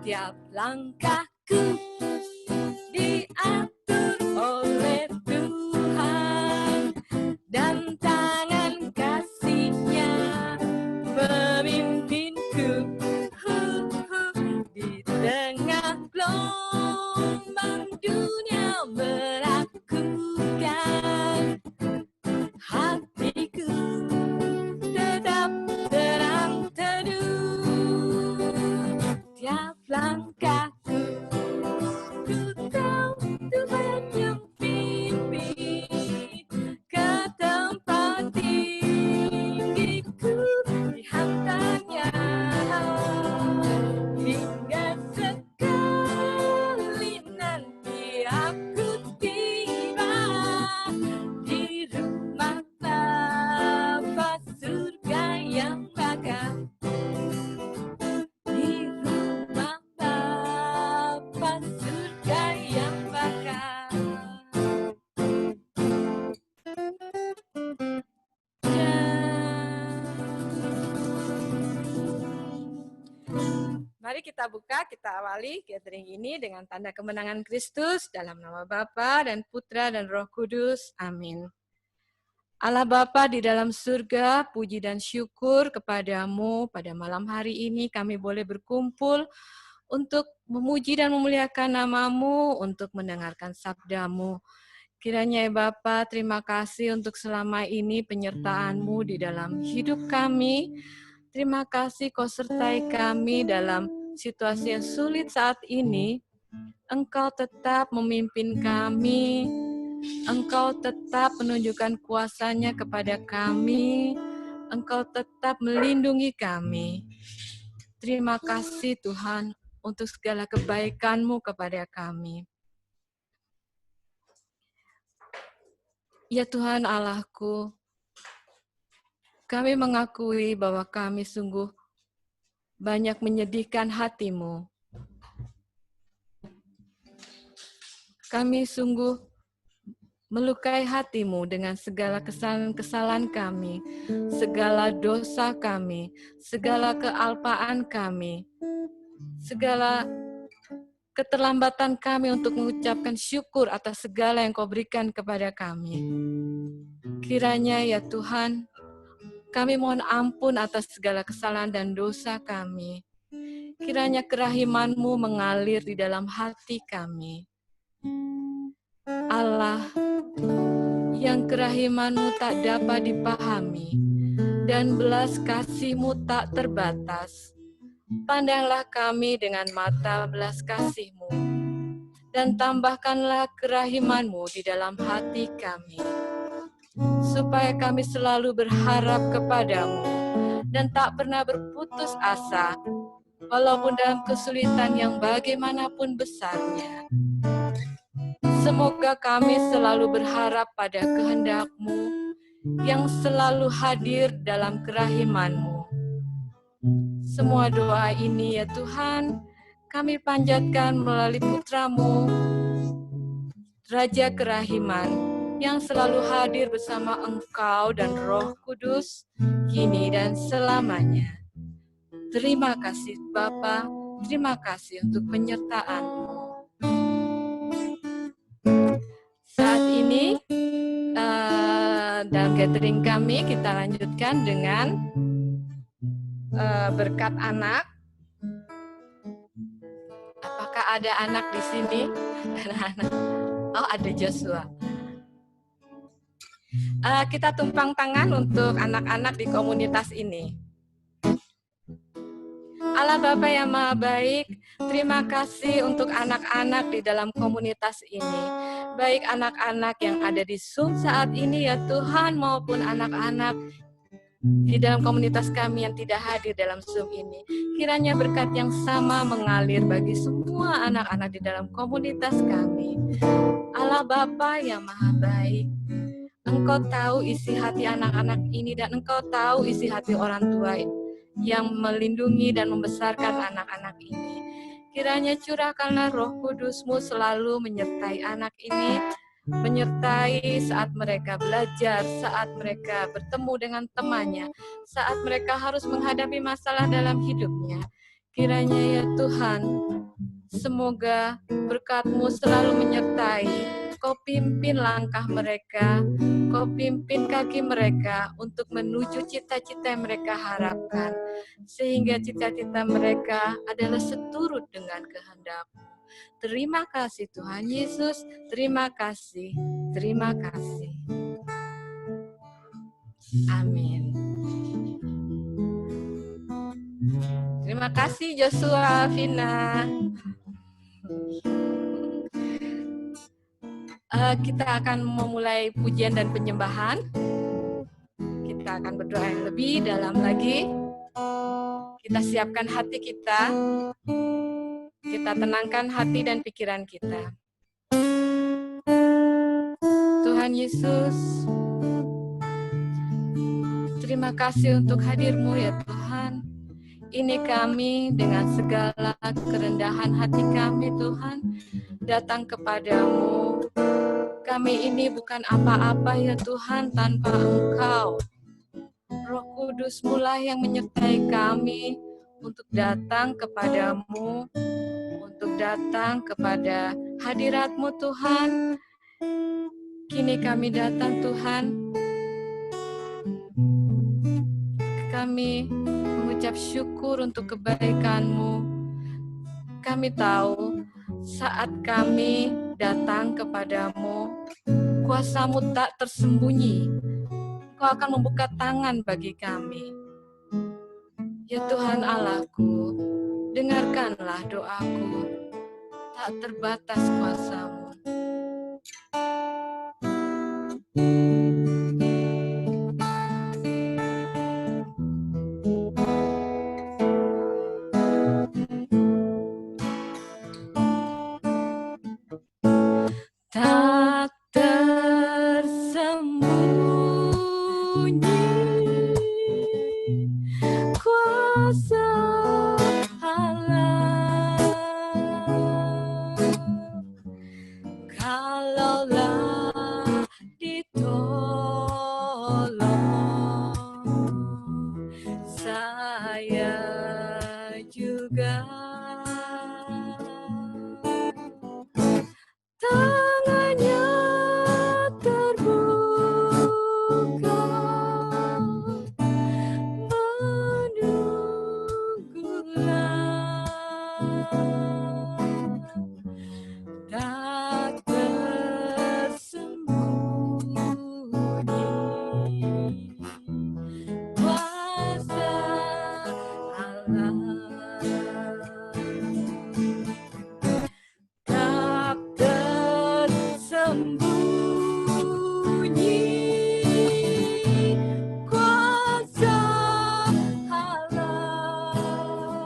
Tiap langkahku diatur oleh Tuhan, dan tangan kasih-Nya memimpinku di tengah gelombang dunia meragukan. Hatiku tetap terang teduh. Tiap langkahku ku tahu Tuhan yang pimpin ke tempat tinggiku dihantarnya, hingga sekali nanti aku tiba di rumah Bapa surga yang bakal. Di rumah Bapa surga yang bakal. Mari kita buka, kita awali gathering ini dengan tanda kemenangan Kristus dalam nama Bapa dan Putra dan Roh Kudus. Amin. Allah Bapa di dalam surga, puji dan syukur kepadamu pada malam hari ini kami boleh berkumpul untuk memuji dan memuliakan nama-Mu, untuk mendengarkan sabda-Mu. Kiranya ya Bapa, terima kasih untuk selama ini penyertaan-Mu di dalam hidup kami. Terima kasih Kau sertai kami dalam situasi yang sulit saat ini. Engkau tetap memimpin kami. Engkau tetap menunjukkan kuasa-Nya kepada kami. Engkau tetap melindungi kami. Terima kasih Tuhan untuk segala kebaikan-Mu kepada kami. Ya Tuhan Allahku, kami mengakui bahwa kami sungguh banyak menyedihkan hati-Mu. Kami sungguh melukai hati-Mu dengan segala kesalahan-kesalahan kami, segala dosa kami, segala kealpaan kami, segala keterlambatan kami untuk mengucapkan syukur atas segala yang Kau berikan kepada kami. Kiranya ya Tuhan, kami mohon ampun atas segala kesalahan dan dosa kami. Kiranya kerahiman-Mu mengalir di dalam hati kami. Allah, yang kerahiman-Mu tak dapat dipahami, dan belas kasih-Mu tak terbatas. Pandanglah kami dengan mata belas kasih-Mu, dan tambahkanlah kerahiman-Mu di dalam hati kami, supaya kami selalu berharap kepada-Mu, dan tak pernah berputus asa, walaupun dalam kesulitan yang bagaimanapun besarnya. Semoga kami selalu berharap pada kehendak-Mu yang selalu hadir dalam kerahiman-Mu. Semua doa ini ya Tuhan, kami panjatkan melalui Putra-Mu, Raja Kerahiman, yang selalu hadir bersama Engkau dan Roh Kudus, kini dan selamanya. Terima kasih Bapa, terima kasih untuk penyertaan-Mu. Saat ini, dalam gathering kami, kita lanjutkan dengan berkat anak. Apakah ada anak di sini? Anak-anak. Oh, ada Joshua. Kita tumpang tangan untuk anak-anak di komunitas ini. Allah Bapa yang Maha Baik, terima kasih untuk anak-anak di dalam komunitas ini. Baik anak-anak yang ada di Zoom saat ini ya Tuhan, maupun anak-anak di dalam komunitas kami yang tidak hadir dalam Zoom ini. Kiranya berkat yang sama mengalir bagi semua anak-anak di dalam komunitas kami. Allah Bapa yang Maha Baik, Engkau tahu isi hati anak-anak ini dan Engkau tahu isi hati orang tua yang melindungi dan membesarkan anak-anak ini. Kiranya curahkanlah Roh Kudus-Mu selalu menyertai anak ini, menyertai saat mereka belajar, saat mereka bertemu dengan temannya, saat mereka harus menghadapi masalah dalam hidupnya. Kiranya ya Tuhan, Semoga berkat-Mu selalu menyertai. Kau pimpin langkah mereka, Kau pimpin kaki mereka untuk menuju cita-cita yang mereka harapkan. Sehingga cita-cita mereka adalah seturut dengan kehendak-Mu. Terima kasih Tuhan Yesus, terima kasih, terima kasih. Amin. Terima kasih Joshua, Vina. Kita akan memulai pujian dan penyembahan. Kita akan berdoa yang lebih dalam lagi. Kita siapkan hati kita. Kita tenangkan hati dan pikiran kita. Tuhan Yesus, terima kasih untuk hadir-Mu ya Tuhan. Ini kami dengan segala kerendahan hati kami Tuhan, datang kepadamu. Kami ini bukan apa-apa ya Tuhan tanpa Engkau. Roh Kudus mulah yang menyertai kami untuk datang kepadamu, untuk datang kepada hadirat-Mu Tuhan. Kini kami datang Tuhan, kami mengucap syukur untuk kebaikan-Mu. Kami tahu saat kami datang kepadamu, kuasa-Mu tak tersembunyi. Kau akan membuka tangan bagi kami. Ya Tuhan Allahku, dengarkanlah doaku. Tak terbatas kuasa-Mu. Tak tersembunyi kuasa Allah. Kalaulah ditolong, saya juga tangannya terbuka menunggulah, tak tersembunyi kuasa Allah.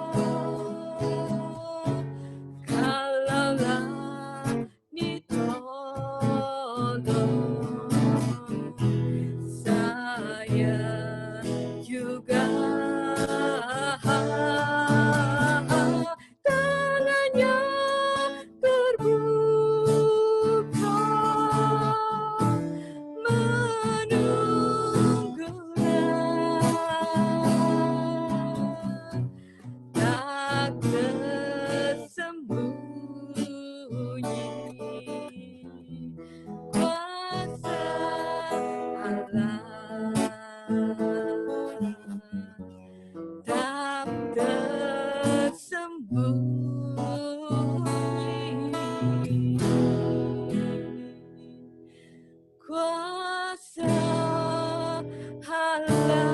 Tak tersembunyi kuasa Allah. Kalaulah ditolong, saya juga tangannya terbuka menunggulah, tak tersembunyi kuasa Allah. Tak tersembunyi kuasa Allah.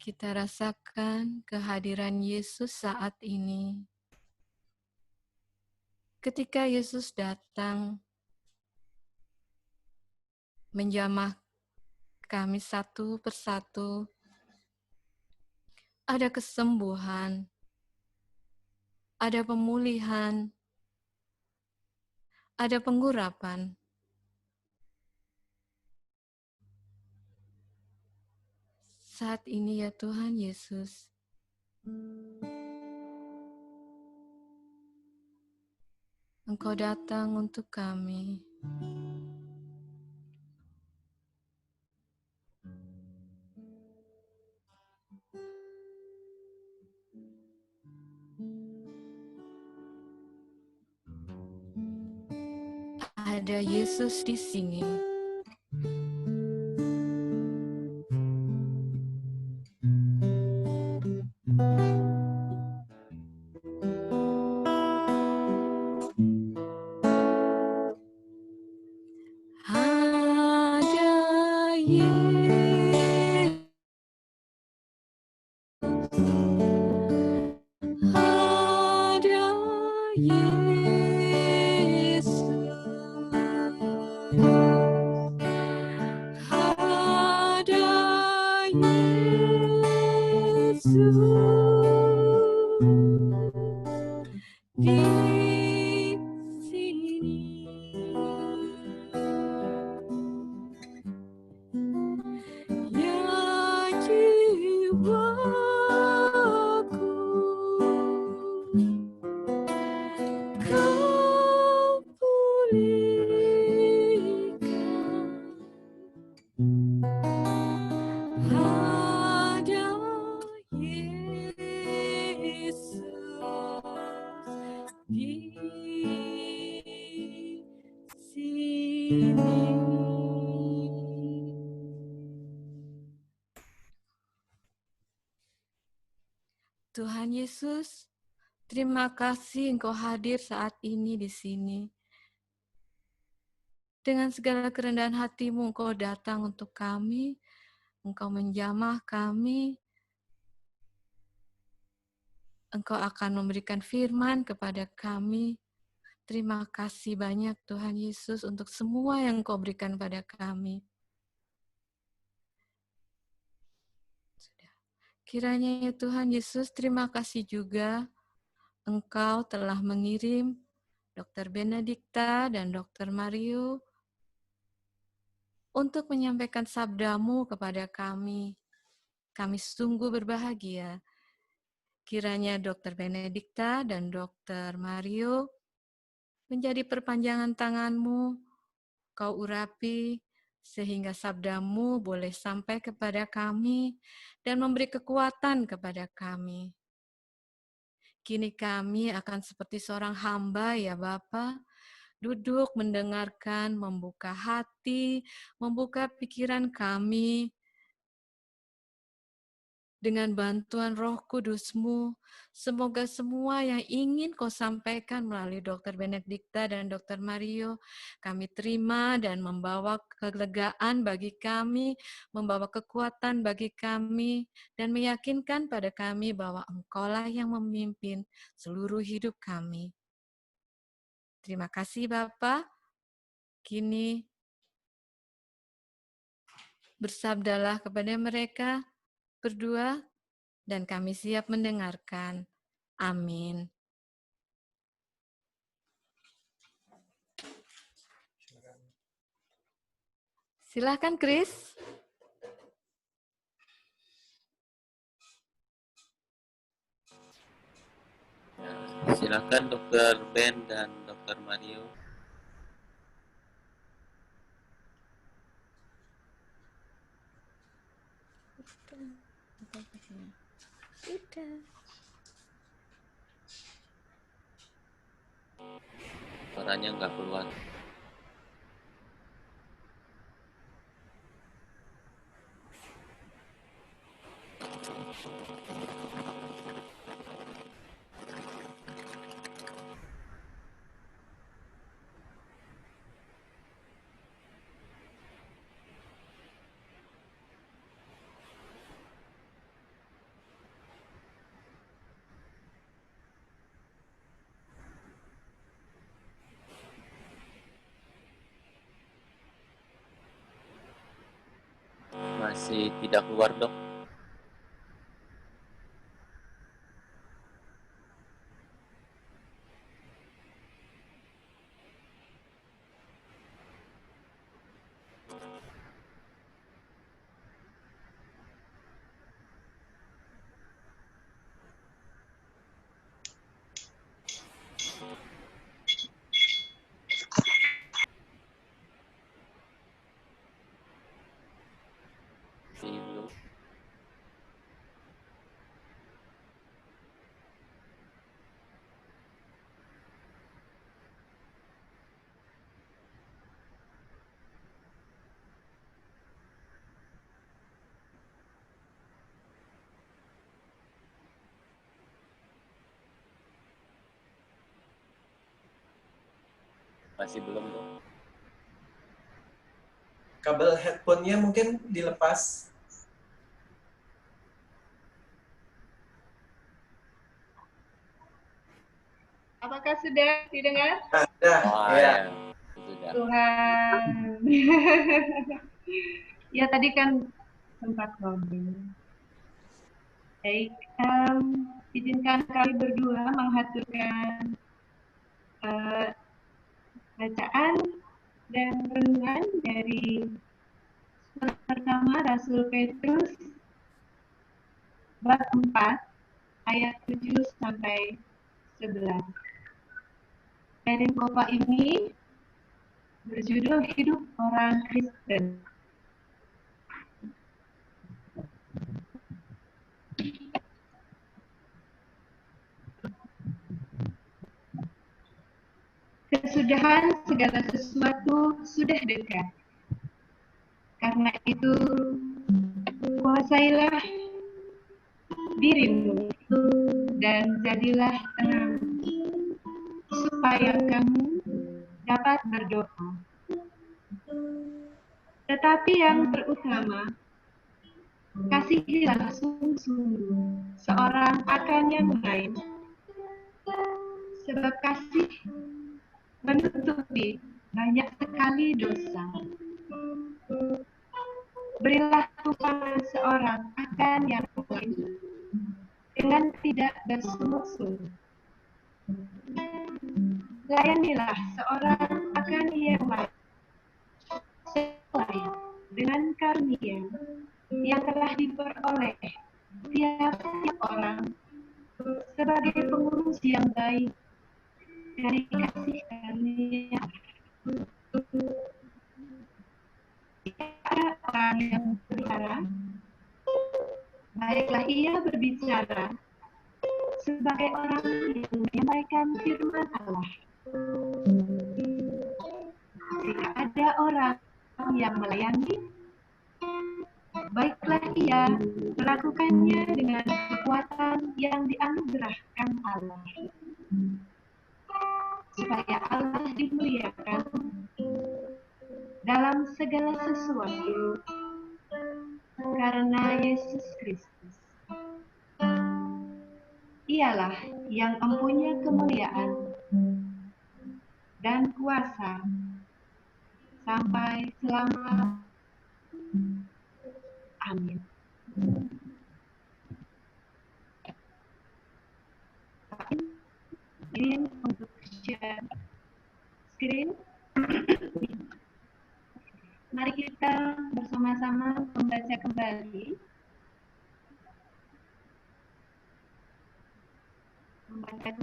Kita rasakan kehadiran Yesus saat ini. Ketika Yesus datang menjamah kami satu persatu, ada kesembuhan, ada pemulihan, ada pengurapan. Saat ini ya Tuhan Yesus, Engkau datang untuk kami. Ada Yesus di sini. Ada Yesus. Ada Yesus. Ada Yesus di sini. Ya jiwaku, Kau pulihkan. Ada Yesus di sini. Tuhan Yesus, terima kasih Engkau hadir saat ini di sini. Dengan segala kerendahan hati-Mu, Engkau datang untuk kami, Engkau menjamah kami, Engkau akan memberikan firman kepada kami. Terima kasih banyak Tuhan Yesus untuk semua yang Engkau berikan pada kami. Kiranya ya Tuhan Yesus, terima kasih juga Engkau telah mengirim Dr. Benedikta dan Dr. Mario untuk menyampaikan sabda-Mu kepada kami. Kami sungguh berbahagia. Kiranya Dr. Benedikta dan Dr. Mario menjadi perpanjangan tangan-Mu, Kau urapi, sehingga sabda-Mu boleh sampai kepada kami dan memberi kekuatan kepada kami. Kini kami akan seperti seorang hamba ya Bapa, duduk mendengarkan, membuka hati, membuka pikiran kami, dengan bantuan Roh Kudus-Mu, semoga semua yang ingin Kau sampaikan melalui Dr. Benedikta dan Dr. Mario, kami terima dan membawa kelegaan bagi kami, membawa kekuatan bagi kami, dan meyakinkan pada kami bahwa Engkaulah yang memimpin seluruh hidup kami. Terima kasih Bapa. Kini bersabdalah kepada mereka berdua, dan kami siap mendengarkan. Amin. Silakan, Chris. Silakan Dr. Ben dan Dr. Mario. Suaranya nggak keluar. Masih tidak keluar, Dok. Masih belum. Masih belum, Dok. Kabel headphone-nya mungkin dilepas. Apakah sudah didengar? Ada, Oh, ya. ya. Sudah. Tuhan. Ya tadi kan sempat ngobrol. Baik, izinkan kami berdua menghaturkan bacaan dan renungan dari surat pertama Rasul Petrus bab 4 ayat 7 sampai 11. Perikopa ini berjudul Hidup Orang Kristen. Kesudahan segala sesuatu sudah dekat. Karena itu, kuasailah dirimu dan jadilah tenang, supaya kamu dapat berdoa. Tetapi yang terutama, kasihilah sungguh-sungguh seorang akan yang lain, sebab kasih menutupi banyak sekali dosa. Berilah tumpangan seorang akan yang lain dengan tidak bersungguh-sungguh. Layanilah seorang akan yang lain sesuai dengan karunia yang telah diperoleh tiap-tiap orang sebagai pengurus yang baik dari kasih karunia. Jika orang yang berbicara, baiklah ia berbicara sebagai orang yang menyampaikan firman Allah. Jika ada orang yang melayani, baiklah ia melakukannya dengan kekuatan yang dianugerahkan Allah, supaya Allah dimuliakan dalam segala sesuatu karena Yesus Kristus. Ialah yang mempunyai kemuliaan dan kuasa sampai selama. Amin. Ini untuk share screen. Mari kita bersama-sama membaca kembali.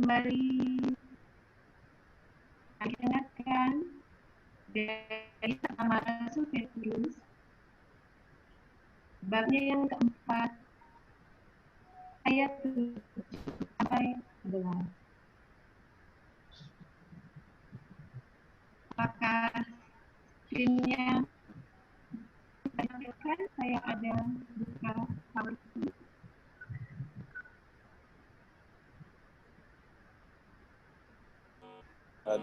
Mari dengarkan dari pertama Rasul Petrus, babnya yang keempat, ayat 7 sampai 11. Apakah screen-nya ditampilkan? Saya ada buka PowerPoint.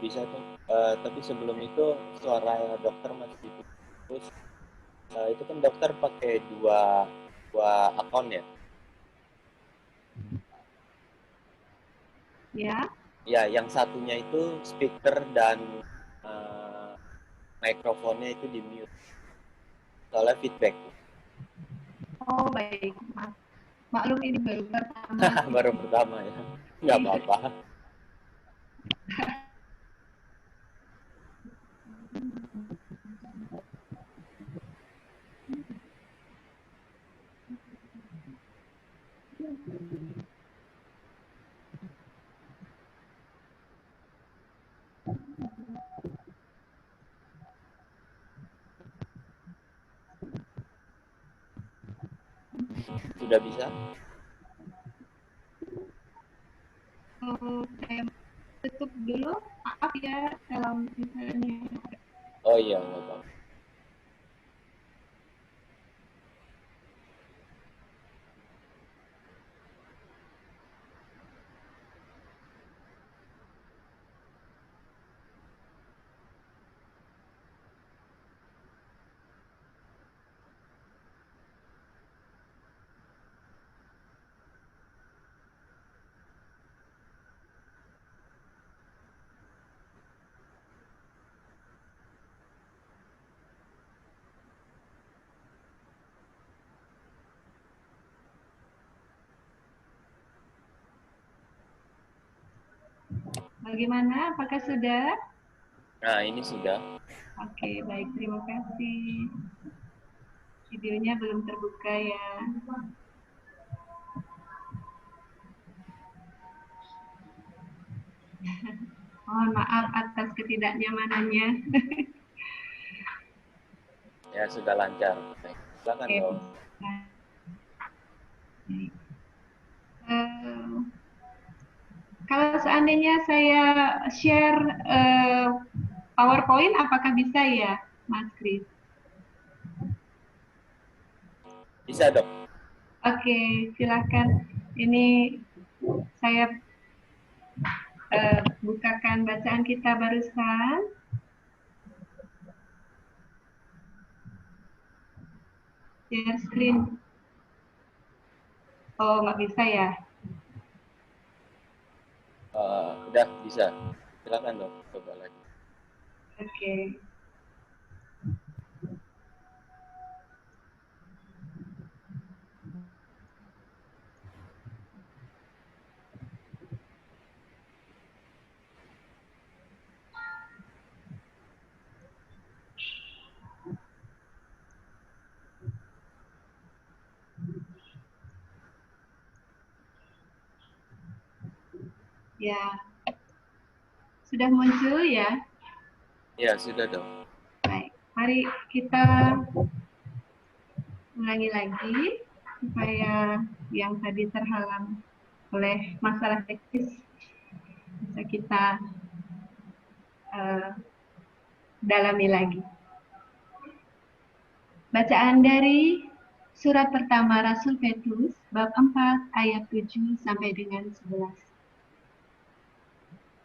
Bisa, Dok. Tapi sebelum itu suara dokter masih putus. Itu kan dokter pakai dua akun ya? Ya. Ya, yang satunya itu speaker dan mikrofonnya itu di mute. Soalnya feedback. Oh, baik. Maklum ini baru pertama. Baru pertama ya. Nggak apa-apa. Sudah bisa? Saya tutup dulu. Maaf ya kalau misalnya. Oh iya, nggak apa-apa. Bagaimana? Apakah sudah? Nah, ini sudah. Oke, baik. Terima kasih. Videonya belum terbuka ya. Mohon maaf atas ketidaknyamanannya. Ya, sudah lancar. Silakan Oke. dong. Eh, Kalau seandainya saya share PowerPoint, apakah bisa ya, Mas Kris? Bisa dong. Oke, silakan. Ini saya bukakan bacaan kita barusan. Share screen. Oh, nggak bisa ya? Udah bisa. Silakan dong. Coba lagi. Oke. Ya, sudah muncul ya? Ya, sudah dong. Baik, mari kita ulangi lagi supaya yang tadi terhalang oleh masalah teknis bisa kita dalami lagi. Bacaan dari surat pertama Rasul Petrus bab 4 ayat 7 sampai dengan 11.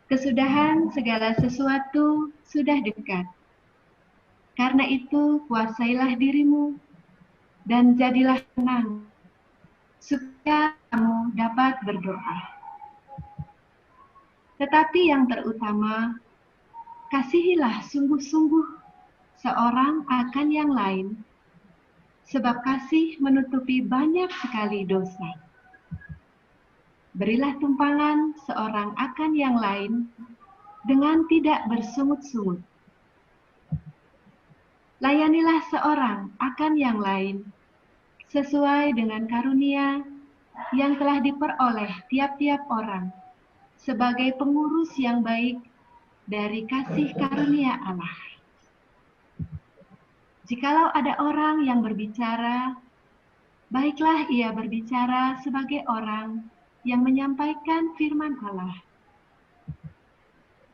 Kesudahan segala sesuatu sudah dekat. Karena itu kuasailah dirimu dan jadilah tenang supaya kamu dapat berdoa. Tetapi yang terutama, kasihilah sungguh-sungguh seorang akan yang lain, sebab kasih menutupi banyak sekali dosa. Berilah tumpangan seorang akan yang lain dengan tidak bersungut-sungut. Layanilah seorang akan yang lain sesuai dengan karunia yang telah diperoleh tiap-tiap orang sebagai pengurus yang baik dari kasih karunia Allah. Jikalau ada orang yang berbicara, baiklah ia berbicara sebagai orang yang menyampaikan firman Allah.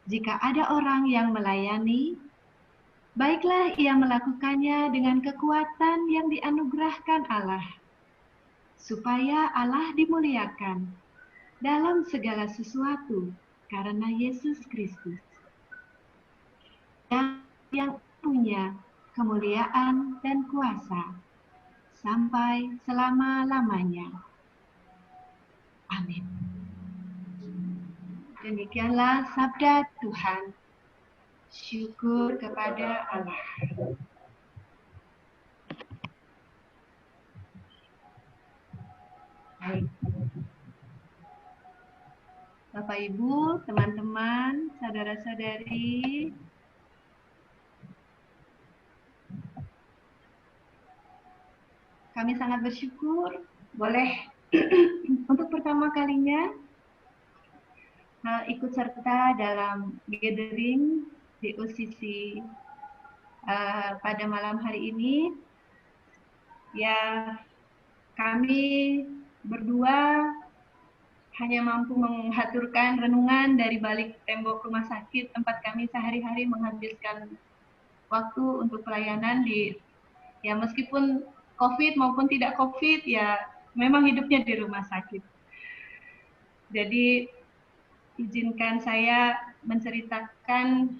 Jika ada orang yang melayani, baiklah ia melakukannya dengan kekuatan yang dianugerahkan Allah, supaya Allah dimuliakan dalam segala sesuatu karena Yesus Kristus, yang punya kemuliaan dan kuasa sampai selama-lamanya. Amin. Demikianlah sabda Tuhan. Syukur kepada Allah. Baik. Bapak Ibu, teman-teman, saudara-saudari, kami sangat bersyukur boleh untuk pertama kalinya ikut serta dalam gathering di OCC pada malam hari ini. Ya, kami berdua hanya mampu mengaturkan renungan dari balik tembok rumah sakit tempat kami sehari-hari menghabiskan waktu untuk pelayanan di, ya meskipun COVID maupun tidak COVID, ya memang hidupnya di rumah sakit. Jadi izinkan saya menceritakan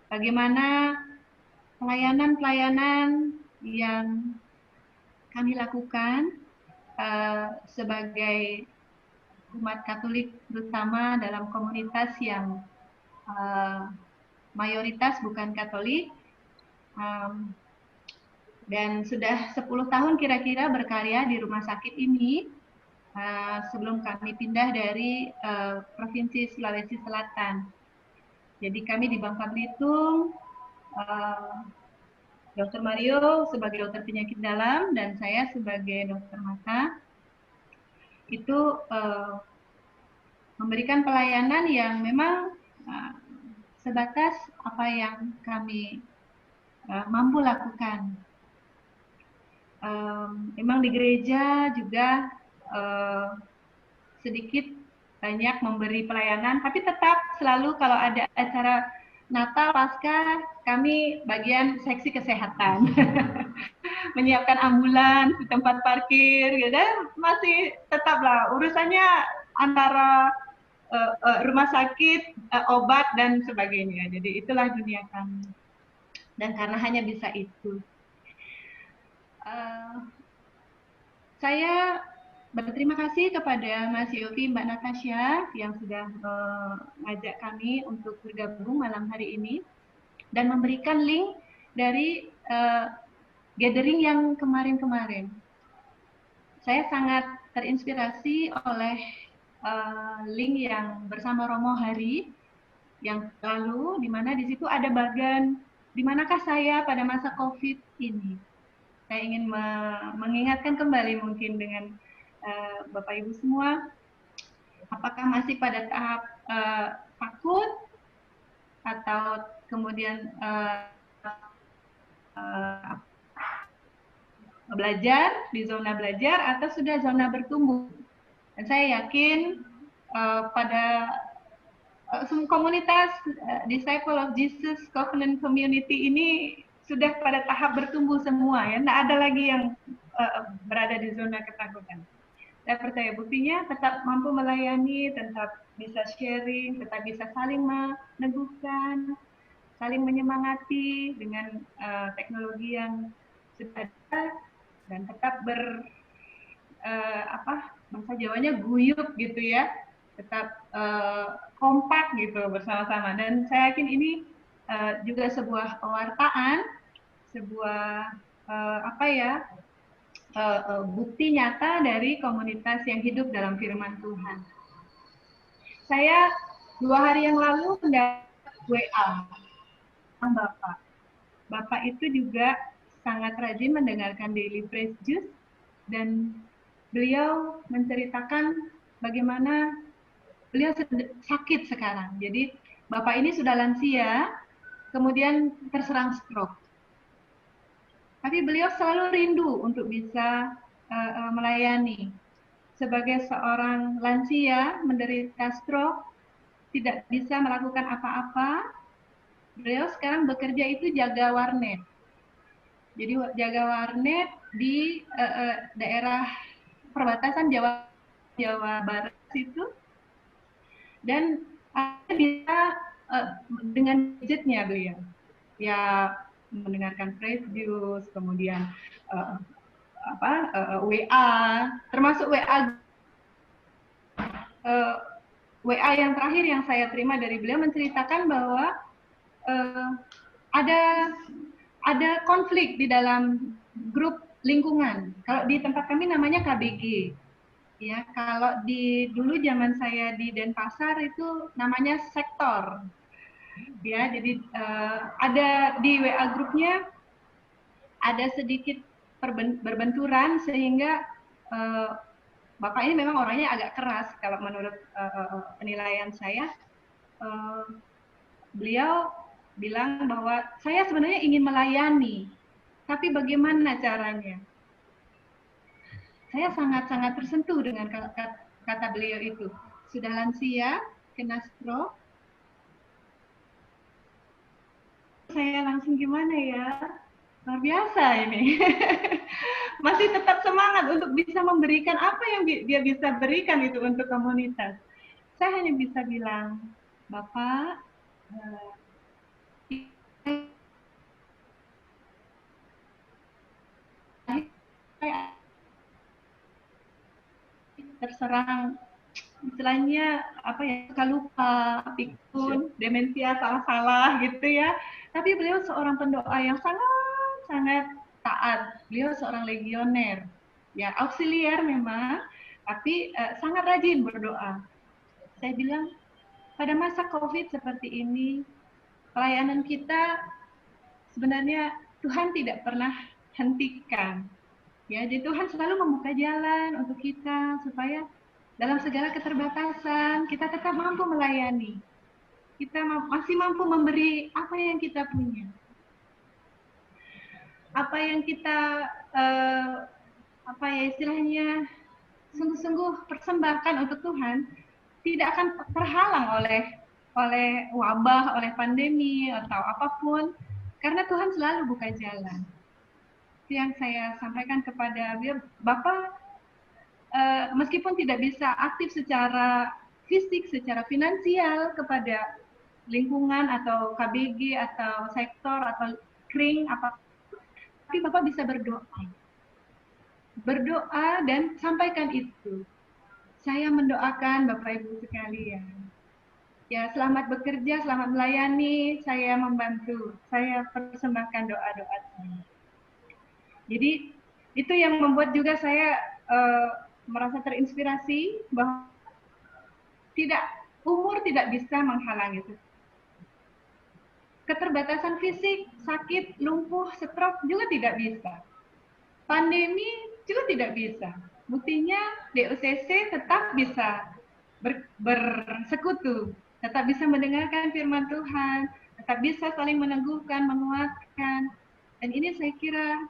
bagaimana pelayanan-pelayanan yang kami lakukan sebagai umat Katolik, terutama dalam komunitas yang mayoritas bukan Katolik, dan sudah 10 tahun kira-kira berkarya di rumah sakit ini sebelum kami pindah dari Provinsi Sulawesi Selatan. Jadi kami di Bangka Belitung, Dr. Mario sebagai dokter penyakit dalam dan saya sebagai dokter mata, itu memberikan pelayanan yang memang sebatas apa yang kami mampu lakukan. Memang di gereja juga sedikit banyak memberi pelayanan, tapi tetap selalu kalau ada acara Natal, Paskah, kami bagian seksi kesehatan. Menyiapkan ambulans di tempat parkir, gitu. Masih tetaplah urusannya antara rumah sakit, obat dan sebagainya. Jadi itulah dunia kami. Dan karena hanya bisa itu, saya berterima kasih kepada Mas Yofi, Mbak Natasha yang sudah mengajak kami untuk bergabung malam hari ini dan memberikan link dari gathering yang kemarin-kemarin. Saya sangat terinspirasi oleh link yang bersama Romo Hari yang lalu, di mana di situ ada bagian di manakah saya pada masa COVID ini. Saya ingin mengingatkan kembali mungkin dengan Bapak Ibu semua, apakah masih pada tahap takut atau kemudian belajar di zona belajar atau sudah zona bertumbuh. Dan saya yakin pada komunitas Disciple of Jesus Covenant Community ini sudah pada tahap bertumbuh semua, ya. Nggak ada lagi yang berada di zona ketakutan. Saya percaya buktinya tetap mampu melayani, tetap bisa sharing, tetap bisa saling meneguhkan, saling menyemangati dengan teknologi yang sudah ada, dan tetap bahasa Jawanya guyup gitu ya, tetap kompak gitu bersama-sama. Dan saya yakin ini juga sebuah pewartaan, sebuah bukti nyata dari komunitas yang hidup dalam firman Tuhan. Saya 2 hari yang lalu mendapat WA sama Bapak. Bapak itu juga sangat rajin mendengarkan Daily Praise Juice dan beliau menceritakan bagaimana beliau sakit sekarang. Jadi Bapak ini sudah lansia, kemudian terserang stroke. Tapi beliau selalu rindu untuk bisa melayani. Sebagai seorang lansia menderita stroke, tidak bisa melakukan apa-apa, beliau sekarang bekerja itu jaga warnet. Jadi jaga warnet di daerah perbatasan Jawa Barat itu, dan bisa dengan gadgetnya beliau, ya mendengarkan praise juice, kemudian WA, termasuk WA yang terakhir yang saya terima dari beliau menceritakan bahwa ada konflik di dalam grup lingkungan. Kalau di tempat kami namanya KBG. Ya, kalau dulu zaman saya di Denpasar itu namanya sektor. Ya, jadi ada di WA grupnya ada sedikit berbenturan sehingga Bapak ini memang orangnya agak keras kalau menurut penilaian saya. Beliau bilang bahwa saya sebenarnya ingin melayani, tapi bagaimana caranya? Saya sangat-sangat tersentuh dengan kata beliau itu. Sudah lansia, kena stroke. Saya langsung gimana ya? Luar biasa ini. Masih tetap semangat untuk bisa memberikan apa yang dia bisa berikan itu untuk komunitas. Saya hanya bisa bilang, Bapak, terserang istilahnya apa ya, suka lupa, pikun, demensia, salah-salah gitu ya. Tapi beliau seorang pendoa yang sangat taat. Beliau seorang legioner, ya auxiliar memang, tapi sangat rajin berdoa. Saya bilang pada masa COVID seperti ini, pelayanan kita sebenarnya Tuhan tidak pernah hentikan. Ya, jadi Tuhan selalu membuka jalan untuk kita supaya dalam segala keterbatasan kita tetap mampu melayani. Kita masih mampu memberi apa yang kita punya. Apa yang kita apa ya istilahnya sungguh-sungguh persembahkan untuk Tuhan tidak akan terhalang oleh wabah, oleh pandemi atau apapun, karena Tuhan selalu buka jalan. Yang saya sampaikan kepada Bapak, meskipun tidak bisa aktif secara fisik, secara finansial kepada lingkungan atau KBG atau sektor atau kring apa, tapi Bapak bisa berdoa. Berdoa dan sampaikan itu. Saya mendoakan Bapak Ibu sekalian. Ya, selamat bekerja, selamat melayani, saya membantu. Saya persembahkan doa-doa saya. Jadi itu yang membuat juga saya merasa terinspirasi bahwa umur tidak bisa menghalangi itu. Keterbatasan fisik, sakit, lumpuh, stroke juga tidak bisa. Pandemi juga tidak bisa. Buktinya DOCC tetap bisa bersekutu, tetap bisa mendengarkan firman Tuhan, tetap bisa saling meneguhkan, menguatkan. Dan ini saya kira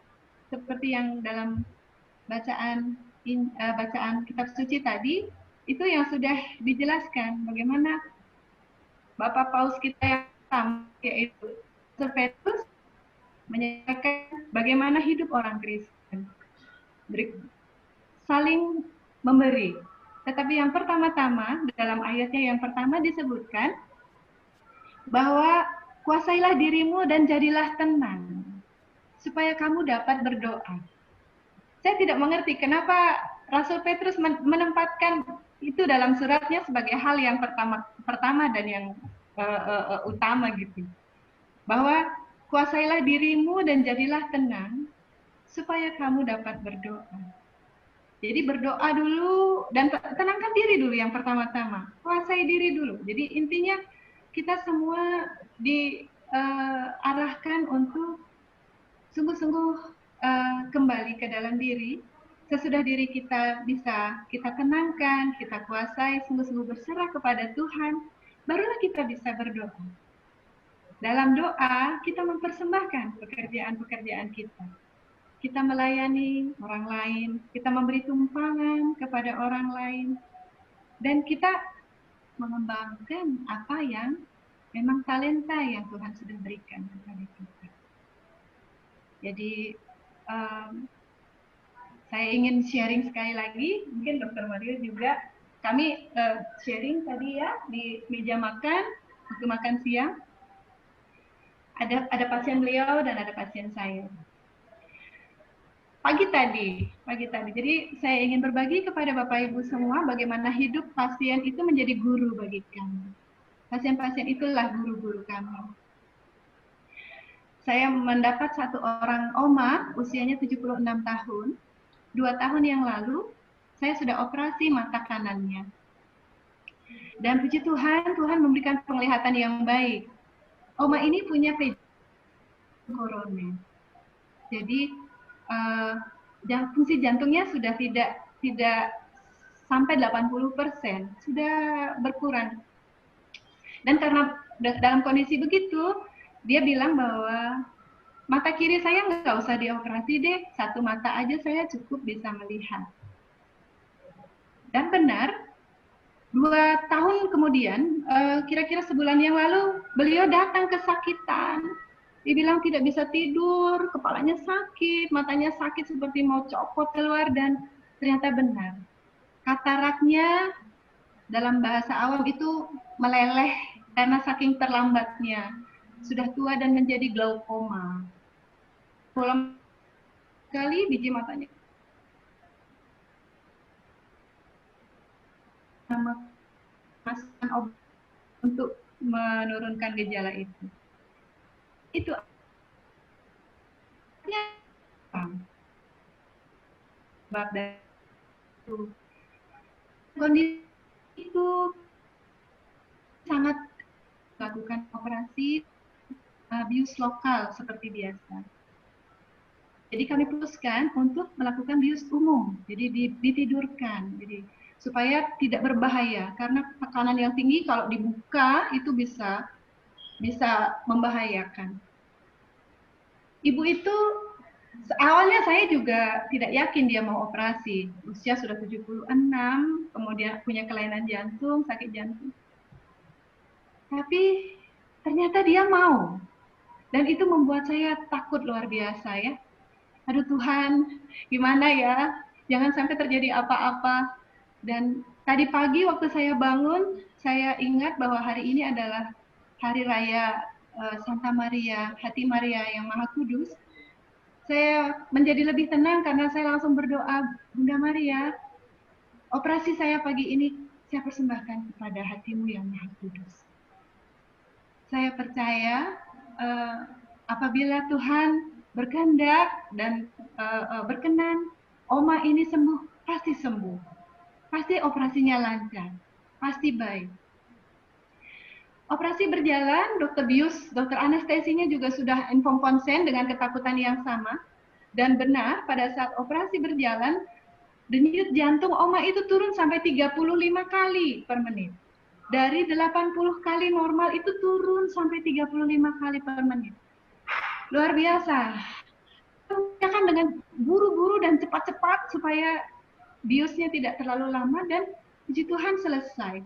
seperti yang dalam bacaan kitab suci tadi, itu yang sudah dijelaskan bagaimana Bapak Paus kita yang pertama, yaitu Petrus, menyatakan bagaimana hidup orang Kristen. Saling memberi. Tetapi yang pertama-tama, dalam ayatnya yang pertama disebutkan bahwa kuasailah dirimu dan jadilah tenang, supaya kamu dapat berdoa. Saya tidak mengerti kenapa Rasul Petrus menempatkan itu dalam suratnya sebagai hal yang pertama dan yang utama gitu. Bahwa kuasailah dirimu dan jadilah tenang supaya kamu dapat berdoa. Jadi berdoa dulu dan tenangkan diri dulu yang pertama-tama. Kuasai diri dulu. Jadi intinya kita semua diarahkan untuk sungguh-sungguh kembali ke dalam diri. Sesudah diri kita bisa kita tenangkan, kita kuasai, sungguh-sungguh berserah kepada Tuhan, barulah kita bisa berdoa. Dalam doa, kita mempersembahkan pekerjaan-pekerjaan kita. Kita melayani orang lain, kita memberi tumpangan kepada orang lain, dan kita mengembangkan apa yang memang talenta yang Tuhan sudah berikan kepada kita. Jadi saya ingin sharing sekali lagi, mungkin Dr. Mario juga, kami sharing tadi ya di meja makan, waktu makan siang, ada pasien beliau dan ada pasien saya. Pagi tadi. Jadi saya ingin berbagi kepada Bapak Ibu semua bagaimana hidup pasien itu menjadi guru bagi kami. Pasien-pasien itulah guru-guru kami. saya mendapat satu orang oma usianya 76 tahun. 2 tahun yang lalu saya sudah operasi mata kanannya. Dan puji Tuhan, Tuhan memberikan penglihatan yang baik. Oma ini punya koroner. Jadi fungsi jantungnya sudah tidak sampai 80%, sudah berkurang. Dan karena dalam kondisi begitu, dia bilang bahwa mata kiri saya nggak usah dioperasi deh, satu mata aja saya cukup bisa melihat. Dan benar, 2 tahun kemudian, kira-kira sebulan yang lalu, beliau datang kesakitan. Dia bilang tidak bisa tidur, kepalanya sakit, matanya sakit seperti mau copot keluar, dan ternyata benar. Kataraknya dalam bahasa awam itu meleleh karena saking terlambatnya. Sudah tua dan menjadi glaukoma. Pulang kali biji matanya masukkan obat untuk menurunkan gejala itu. Itu sebab dari kondisi itu sangat melakukan operasi bius lokal seperti biasa. Jadi kami putuskan untuk melakukan bius umum, jadi ditidurkan, jadi supaya tidak berbahaya karena tekanan yang tinggi kalau dibuka itu bisa membahayakan. Ibu itu awalnya saya juga tidak yakin dia mau operasi, usia sudah 76, kemudian punya kelainan jantung, sakit jantung. Tapi ternyata dia mau, dan itu membuat saya takut luar biasa ya. Aduh Tuhan, gimana ya? Jangan sampai terjadi apa-apa. Dan tadi pagi waktu saya bangun, saya ingat bahwa hari ini adalah hari raya Santa Maria, Hati Maria yang Maha Kudus. Saya menjadi lebih tenang karena saya langsung berdoa, Bunda Maria, operasi saya pagi ini saya persembahkan kepada hatimu yang Maha Kudus. Saya percaya apabila Tuhan berkehendak dan berkenan, oma ini sembuh, pasti sembuh. Pasti operasinya lancar, pasti baik. Operasi berjalan, dokter bius, dokter anestesinya juga sudah inform konsen dengan ketakutan yang sama. Dan benar, pada saat operasi berjalan, denyut jantung oma itu turun sampai 35 kali per menit. Dari 80 kali normal itu turun sampai 35 kali per menit. Luar biasa. Ya kan dengan buru-buru dan cepat-cepat supaya biusnya tidak terlalu lama, dan puji Tuhan selesai.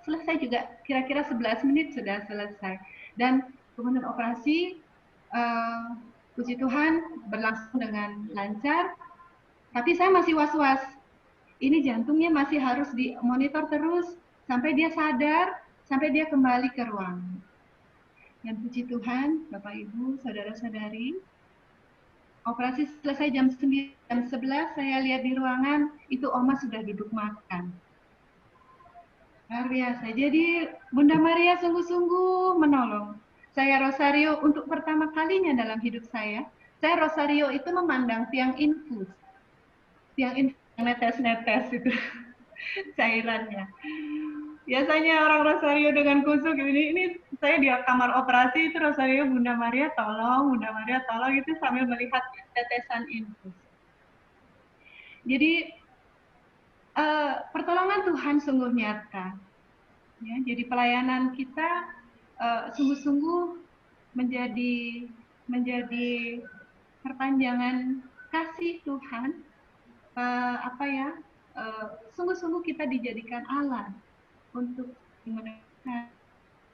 Selesai juga kira-kira 11 menit sudah selesai. Dan kemudian operasi puji Tuhan berlangsung dengan lancar. Tapi saya masih was-was. Ini jantungnya masih harus dimonitor terus sampai dia sadar, sampai dia kembali ke ruangan. Dan puji Tuhan, Bapak Ibu, saudara-saudari, operasi selesai jam 9, jam 11 saya lihat di ruangan, itu oma sudah duduk makan. Luar biasa. Jadi Bunda Maria sungguh-sungguh menolong. Saya rosario untuk pertama kalinya dalam hidup saya. Saya rosario itu memandang tiang infus. Tiang infus netes-netes itu cairannya. Biasanya orang rosario dengan kusuk ini saya di kamar operasi itu rosario, Bunda Maria tolong itu sambil melihat tetesan infus. Jadi pertolongan Tuhan sungguh nyata. Ya, jadi pelayanan kita sungguh-sungguh menjadi perpanjangan kasih Tuhan. Sungguh-sungguh kita dijadikan alat untuk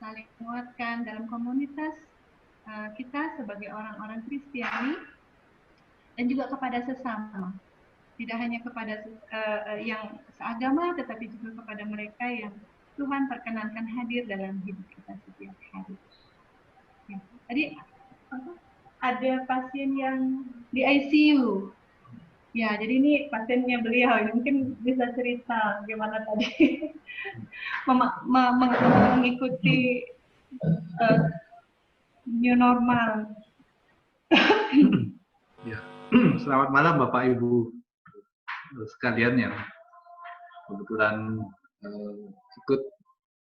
saling menguatkan dalam komunitas kita sebagai orang-orang Kristiani, dan juga kepada sesama. Tidak hanya kepada yang seagama, tetapi juga kepada mereka yang Tuhan perkenankan hadir dalam hidup kita setiap hari. Ya. Tadi ada pasien yang di ICU. Ya, jadi ini pasiennya beliau, mungkin bisa cerita gimana tadi mengikuti new normal Ya. Selamat malam Bapak Ibu sekalian yang kebetulan ikut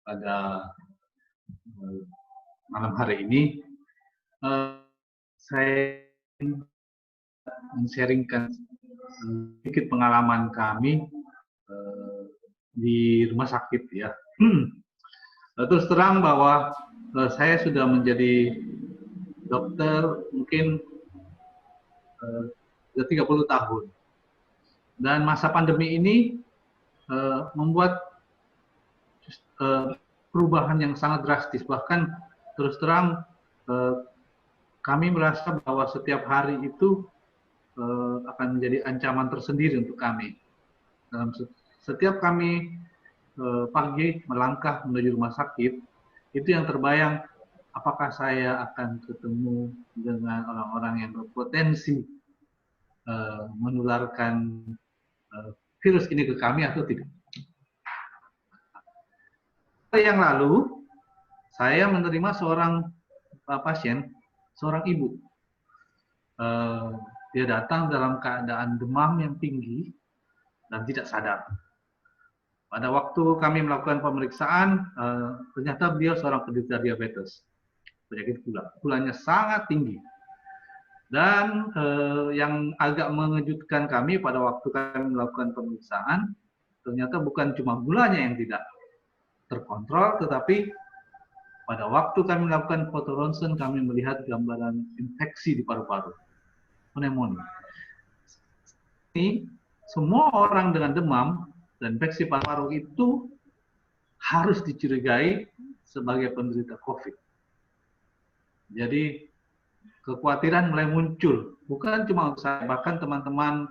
pada malam hari ini. Saya men-sharingkan sedikit pengalaman kami di rumah sakit ya. Terus terang bahwa saya sudah menjadi dokter mungkin 30 tahun. Dan masa pandemi ini membuat perubahan yang sangat drastis. Bahkan terus terang kami merasa bahwa setiap hari itu akan menjadi ancaman tersendiri untuk kami. Dalam setiap kami pagi melangkah menuju rumah sakit, itu yang terbayang, apakah saya akan ketemu dengan orang-orang yang berpotensi menularkan virus ini ke kami atau tidak. Yang lalu, saya menerima seorang pasien, seorang ibu. Dia datang dalam keadaan demam yang tinggi dan tidak sadar. Pada waktu kami melakukan pemeriksaan, ternyata beliau seorang penderita diabetes, penyakit gula. Gulanya sangat tinggi. Dan yang agak mengejutkan kami pada waktu kami melakukan pemeriksaan, ternyata bukan cuma gulanya yang tidak terkontrol, tetapi pada waktu kami melakukan foto ronsen, kami melihat gambaran infeksi di paru-paru, pneumonia. Ini semua orang dengan demam dan infeksi paru-paru itu harus dicurigai sebagai penderita COVID. Jadi kekhawatiran mulai muncul, bukan cuma saya, bahkan teman-teman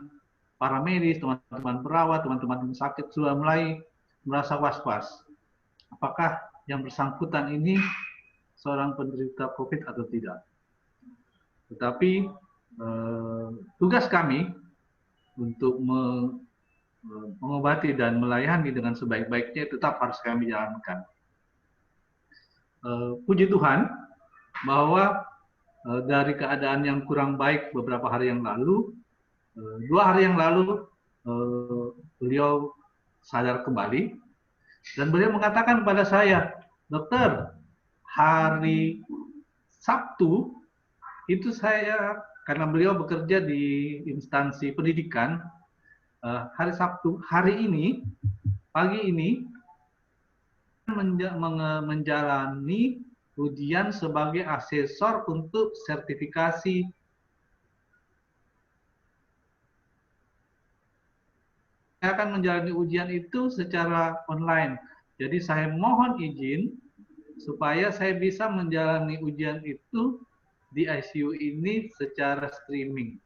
para medis, teman-teman perawat, teman-teman rumah sakit sudah mulai merasa was-was. Apakah yang bersangkutan ini seorang penderita COVID atau tidak? Tetapi tugas kami untuk mengobati dan melayani dengan sebaik-baiknya tetap harus kami jalankan. Puji Tuhan bahwa dari keadaan yang kurang baik beberapa hari yang lalu, 2 hari yang lalu beliau sadar kembali dan beliau mengatakan kepada saya, dokter, hari Sabtu itu saya, karena beliau bekerja di instansi pendidikan, hari Sabtu, hari ini, pagi ini, menjalani ujian sebagai asesor untuk sertifikasi saya akan menjalani ujian itu secara online. Jadi saya mohon izin supaya saya bisa menjalani ujian itu di ICU ini secara streaming,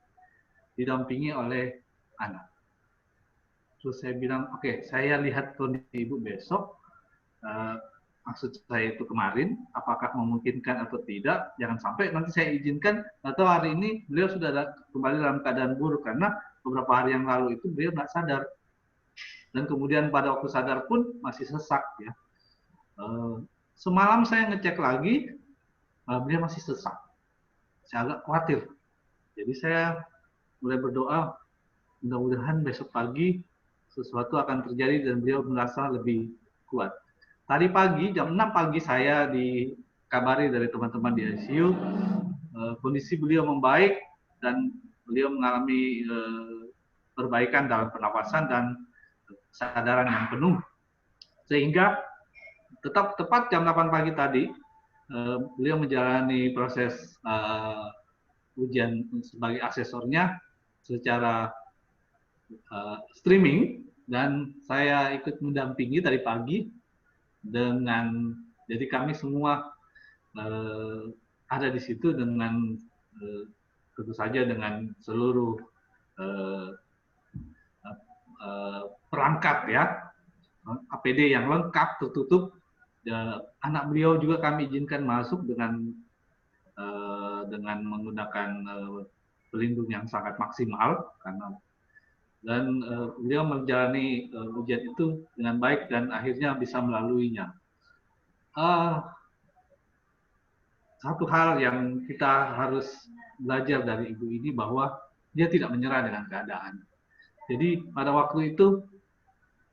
didampingi oleh anak. Terus saya bilang, oke, saya lihat kondisi ibu besok. Maksud saya itu kemarin, apakah memungkinkan atau tidak? Jangan sampai nanti saya izinkan, atau hari ini beliau sudah kembali dalam keadaan buruk karena beberapa hari yang lalu itu beliau nggak sadar. Dan kemudian pada waktu sadar pun masih sesak ya. Semalam saya ngecek lagi, beliau masih sesak. Saya agak khawatir. Jadi saya mulai berdoa, mudah-mudahan besok pagi sesuatu akan terjadi dan beliau merasa lebih kuat. Tadi pagi, jam 6 pagi saya dikabari dari teman-teman di ICU, kondisi beliau membaik dan beliau mengalami perbaikan dalam pernapasan dan kesadaran yang penuh. Sehingga tepat jam 8 pagi tadi, beliau menjalani proses ujian sebagai asesornya secara streaming, dan saya ikut mendampingi dari pagi dengan, jadi kami semua ada di situ dengan tentu saja dengan seluruh perangkat ya, APD yang lengkap tertutup. Anak beliau juga kami izinkan masuk dengan menggunakan pelindung yang sangat maksimal karena dan beliau menjalani ujian itu dengan baik dan akhirnya bisa melaluinya. satu hal yang kita harus belajar dari ibu ini bahwa dia tidak menyerah dengan keadaan. Jadi pada waktu itu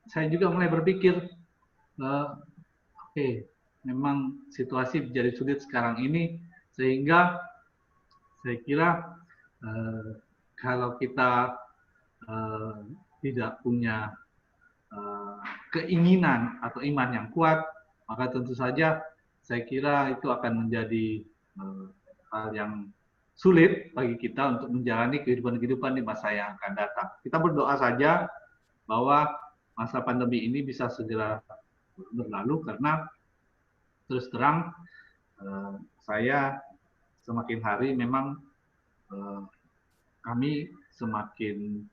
saya juga mulai berpikir, oke, memang situasi menjadi sulit sekarang ini, sehingga saya kira kalau kita tidak punya keinginan atau iman yang kuat, maka tentu saja saya kira itu akan menjadi hal yang sulit bagi kita untuk menjalani kehidupan di masa yang akan datang. Kita berdoa saja bahwa masa pandemi ini bisa segera berlalu, karena terus terang saya semakin hari memang kami semakin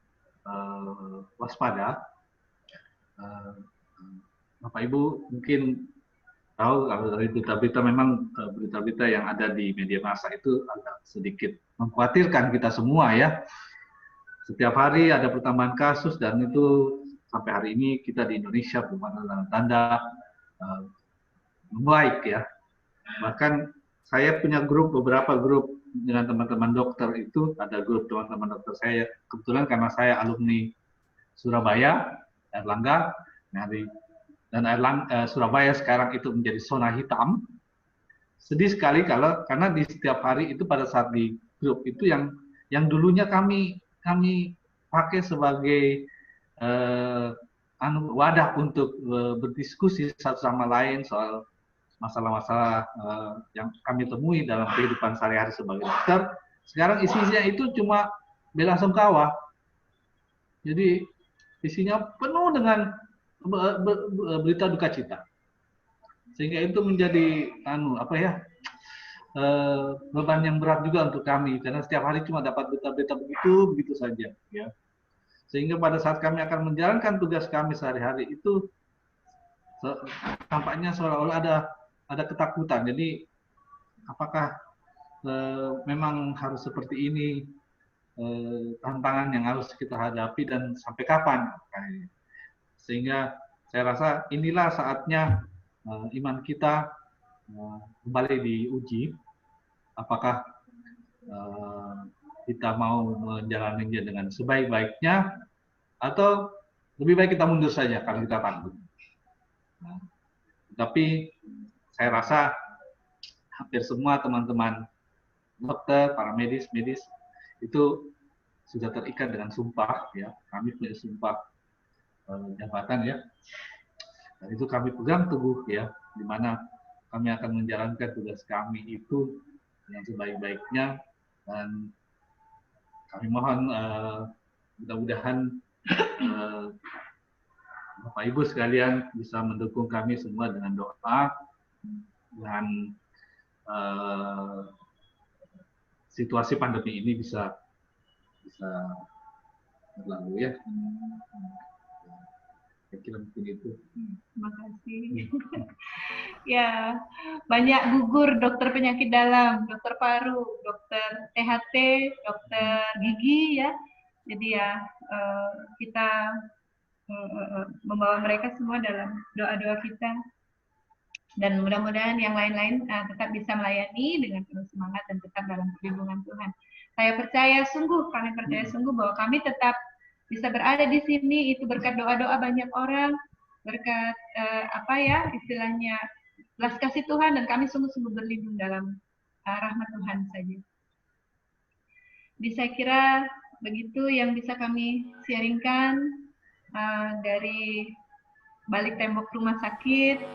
waspada. Bapak Ibu mungkin tahu kalau dari berita-berita, memang berita-berita yang ada di media massa itu agak sedikit mengkhawatirkan kita semua ya. Setiap hari ada pertambahan kasus, dan itu sampai hari ini kita di Indonesia belum ada tanda membaik ya. Bahkan saya punya beberapa grup dengan teman-teman dokter, itu ada grup teman-teman dokter saya, kebetulan karena saya alumni Surabaya, Erlangga, dan Surabaya sekarang itu menjadi zona hitam. Sedih sekali karena di setiap hari itu pada saat di grup itu yang dulunya kami pakai sebagai wadah untuk berdiskusi satu sama lain soal masalah-masalah yang kami temui dalam kehidupan sehari-hari sebagai dokter. Sekarang isinya itu cuma bela sungkawa. Jadi isinya penuh dengan berita duka cita, sehingga itu menjadi beban yang berat juga untuk kami, karena setiap hari cuma dapat berita-berita begitu saja ya. Sehingga pada saat kami akan menjalankan tugas kami sehari-hari itu tampaknya seolah-olah ada ketakutan. Jadi apakah memang harus seperti ini tantangan yang harus kita hadapi, dan sampai kapan? Sehingga saya rasa inilah saatnya iman kita kembali diuji. Apakah kita mau menjalaninya dengan sebaik-baiknya, atau lebih baik kita mundur saja kalau kita takut. Tapi saya rasa hampir semua teman-teman dokter, para medis itu sudah terikat dengan sumpah ya. Kami punya sumpah jabatan ya, dan itu kami pegang teguh ya, di mana kami akan menjalankan tugas kami itu dengan sebaik-baiknya, dan kami mohon mudah-mudahan Bapak Ibu sekalian bisa mendukung kami semua dengan doa, dan situasi pandemi ini bisa berlalu ya. Kira mungkin itu. Terima kasih. Ya, banyak gugur dokter penyakit dalam, dokter paru, dokter THT, dokter gigi ya. Jadi ya kita membawa mereka semua dalam doa-doa kita, dan mudah-mudahan yang lain-lain tetap bisa melayani dengan penuh semangat dan tetap dalam perlindungan Tuhan. Kami percaya sungguh bahwa kami tetap bisa berada di sini itu berkat doa-doa banyak orang, berkat istilahnya belas kasih Tuhan, dan kami sungguh-sungguh berlindung dalam rahmat Tuhan saja. Jadi saya kira begitu yang bisa kami sharingkan dari balik tembok rumah sakit,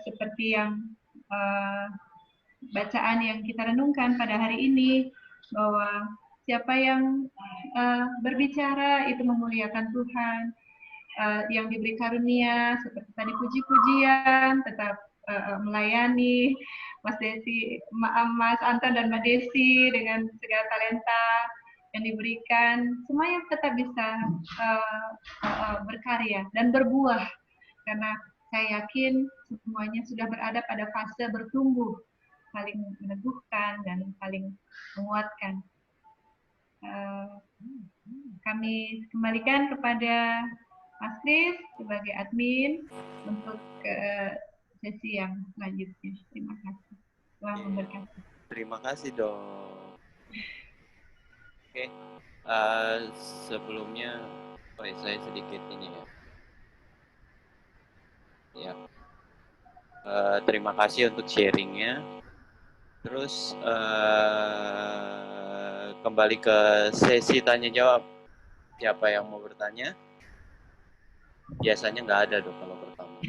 seperti yang bacaan yang kita renungkan pada hari ini, bahwa siapa yang berbicara itu memuliakan Tuhan, yang diberi karunia seperti tadi puji-pujian, tetap melayani Mas Anton dan Mbak Desi dengan segala talenta yang diberikan, semuanya tetap bisa berkarya dan berbuah, karena saya yakin semuanya sudah berada pada fase bertumbuh, saling meneguhkan dan saling menguatkan. Kami kembalikan kepada Mas Kris sebagai admin untuk sesi yang selanjutnya. Terima kasih. Tuhan memberkati. Terima kasih dok. Oke, sebelumnya saya sedikit ini ya. Ya, terima kasih untuk sharingnya. Terus kembali ke sesi tanya jawab. Siapa yang mau bertanya? Biasanya nggak ada dok kalau pertama.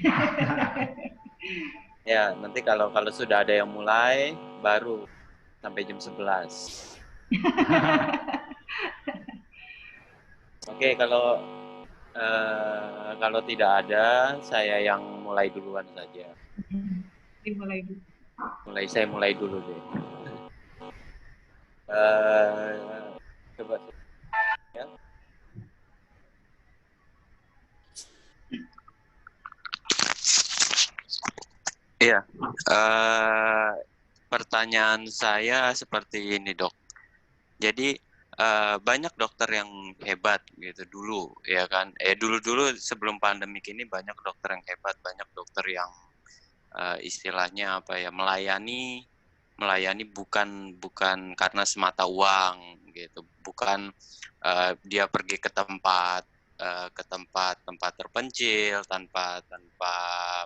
Ya, nanti kalau sudah ada yang mulai, baru sampai jam 11. Oke, kalau tidak ada, saya yang mulai duluan saja. Saya mulai dulu deh. Coba ya. Iya. Pertanyaan saya seperti ini dok. Jadi banyak dokter yang hebat gitu dulu, ya kan? Dulu sebelum pandemik ini banyak dokter yang hebat, banyak dokter yang istilahnya apa ya, melayani bukan karena semata uang gitu, bukan dia pergi ke tempat terpencil tanpa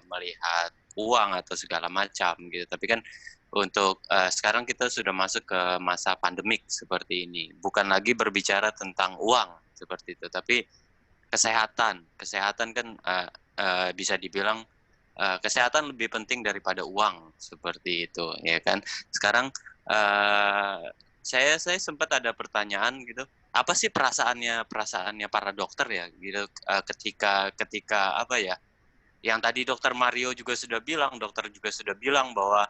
melihat uang atau segala macam gitu. Tapi kan untuk sekarang kita sudah masuk ke masa pandemik seperti ini, bukan lagi berbicara tentang uang seperti itu, tapi kesehatan kan bisa dibilang kesehatan lebih penting daripada uang seperti itu, ya kan? Sekarang saya sempat ada pertanyaan gitu, apa sih perasaannya para dokter ya gitu, ketika apa ya, yang tadi dokter Mario juga sudah bilang, dokter juga sudah bilang bahwa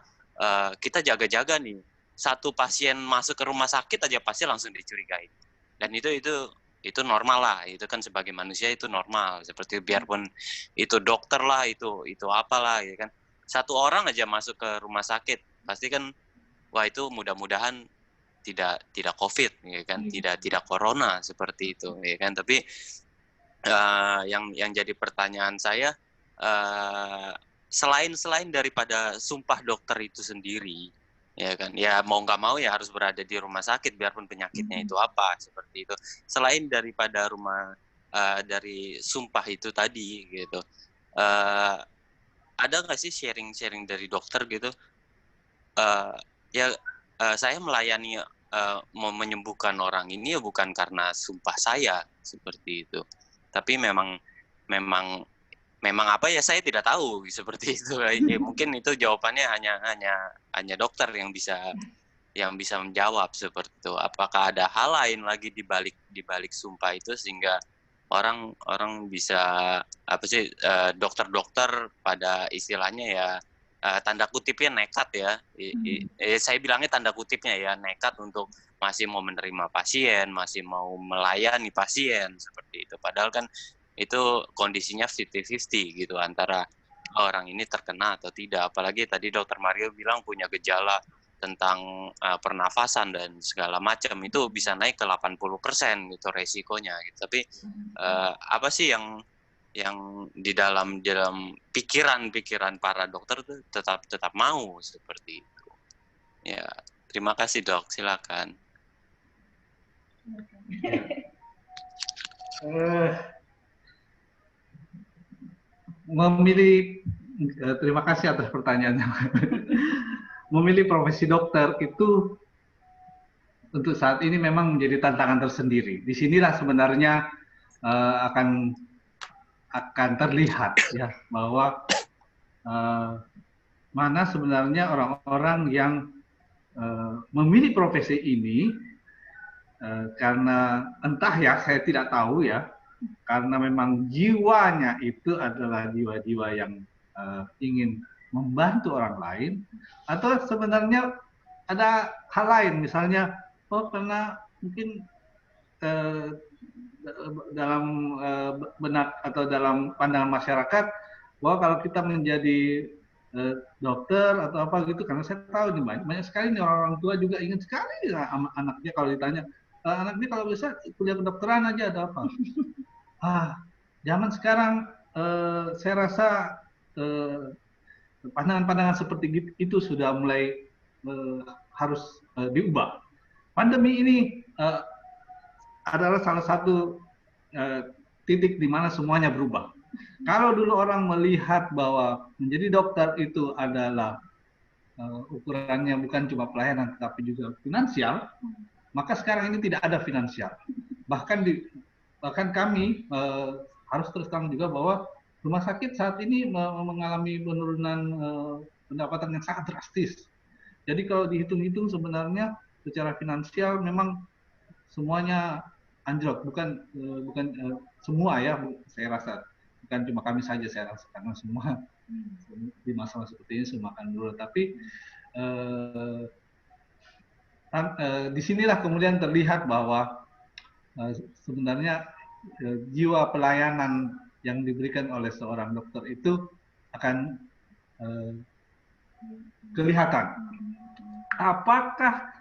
kita jaga-jaga nih, satu pasien masuk ke rumah sakit aja pasti langsung dicurigai, dan itu normal lah, itu kan sebagai manusia itu normal, seperti biarpun itu dokter lah, itu apalah ya kan, satu orang aja masuk ke rumah sakit pasti kan, wah itu mudah-mudahan tidak COVID ya kan, tidak corona seperti itu ya kan. Tapi yang jadi pertanyaan saya, selain daripada sumpah dokter itu sendiri, ya kan, ya mau nggak mau ya harus berada di rumah sakit biarpun penyakitnya itu apa seperti itu. Selain daripada dari sumpah itu tadi gitu, ada nggak sih sharing dari dokter gitu? Saya melayani mau menyembuhkan orang ini ya bukan karena sumpah saya seperti itu, tapi memang apa ya, saya tidak tahu seperti itu. Mungkin itu jawabannya hanya dokter yang bisa menjawab seperti itu. Apakah ada hal lain lagi di balik sumpah itu sehingga orang bisa apa sih, dokter pada istilahnya ya, tanda kutipnya nekat ya. Saya bilangnya tanda kutipnya ya, nekat untuk masih mau menerima pasien, masih mau melayani pasien seperti itu. Padahal kan itu kondisinya 50-50 gitu antara orang ini terkena atau tidak. Apalagi tadi dokter Mario bilang punya gejala tentang pernafasan dan segala macam, itu bisa naik ke 80% gitu resikonya gitu. Tapi apa sih yang di dalam pikiran para dokter tuh tetap mau seperti itu. Ya, terima kasih dok, silakan. Terima kasih atas pertanyaannya. Memilih profesi dokter itu untuk saat ini memang menjadi tantangan tersendiri. Disinilah sebenarnya akan terlihat ya bahwa mana sebenarnya orang-orang yang memilih profesi ini karena entah ya, saya tidak tahu ya, karena memang jiwanya itu adalah jiwa-jiwa yang ingin membantu orang lain, atau sebenarnya ada hal lain, misalnya karena mungkin dalam benak atau dalam pandangan masyarakat bahwa kalau kita menjadi dokter atau apa gitu, karena saya tahu nih banyak sekali nih orang tua juga ingin sekali anaknya kalau ditanya, anaknya kalau bisa kuliah kedokteran aja ada apa? Zaman sekarang saya rasa pandangan-pandangan seperti itu sudah mulai harus diubah. Pandemi ini adalah salah satu titik di mana semuanya berubah. Kalau dulu orang melihat bahwa menjadi dokter itu adalah ukurannya bukan cuma pelayanan tetapi juga finansial, maka sekarang ini tidak ada finansial. Bahkan kami harus terus terang juga bahwa rumah sakit saat ini mengalami penurunan pendapatan yang sangat drastis. Jadi kalau dihitung-hitung sebenarnya secara finansial memang semuanya anjlok, bukan semua ya, saya rasa bukan cuma kami saja saya rasa, karena semua di masalah seperti ini semua akan dulu. Tapi disinilah kemudian terlihat bahwa sebenarnya jiwa pelayanan yang diberikan oleh seorang dokter itu akan kelihatan. Apakah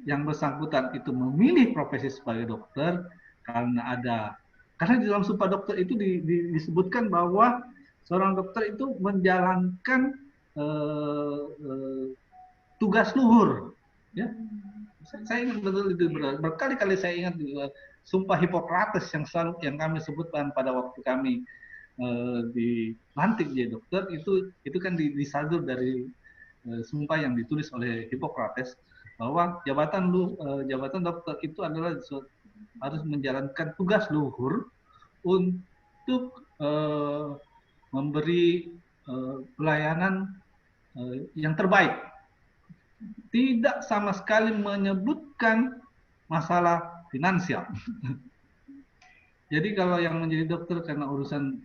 yang bersangkutan itu memilih profesi sebagai dokter karena di dalam Sumpah Dokter itu disebutkan bahwa seorang dokter itu menjalankan tugas luhur, ya. Saya ingat betul itu, berkali-kali saya ingat Sumpah Hipokrates yang kami sebutkan pada waktu kami dilantik jadi dokter, itu kan disadur dari sumpah yang ditulis oleh Hipokrates, bahwa jabatan dokter itu adalah harus menjalankan tugas luhur untuk memberi pelayanan yang terbaik. Tidak sama sekali menyebutkan masalah finansial. Jadi kalau yang menjadi dokter karena urusan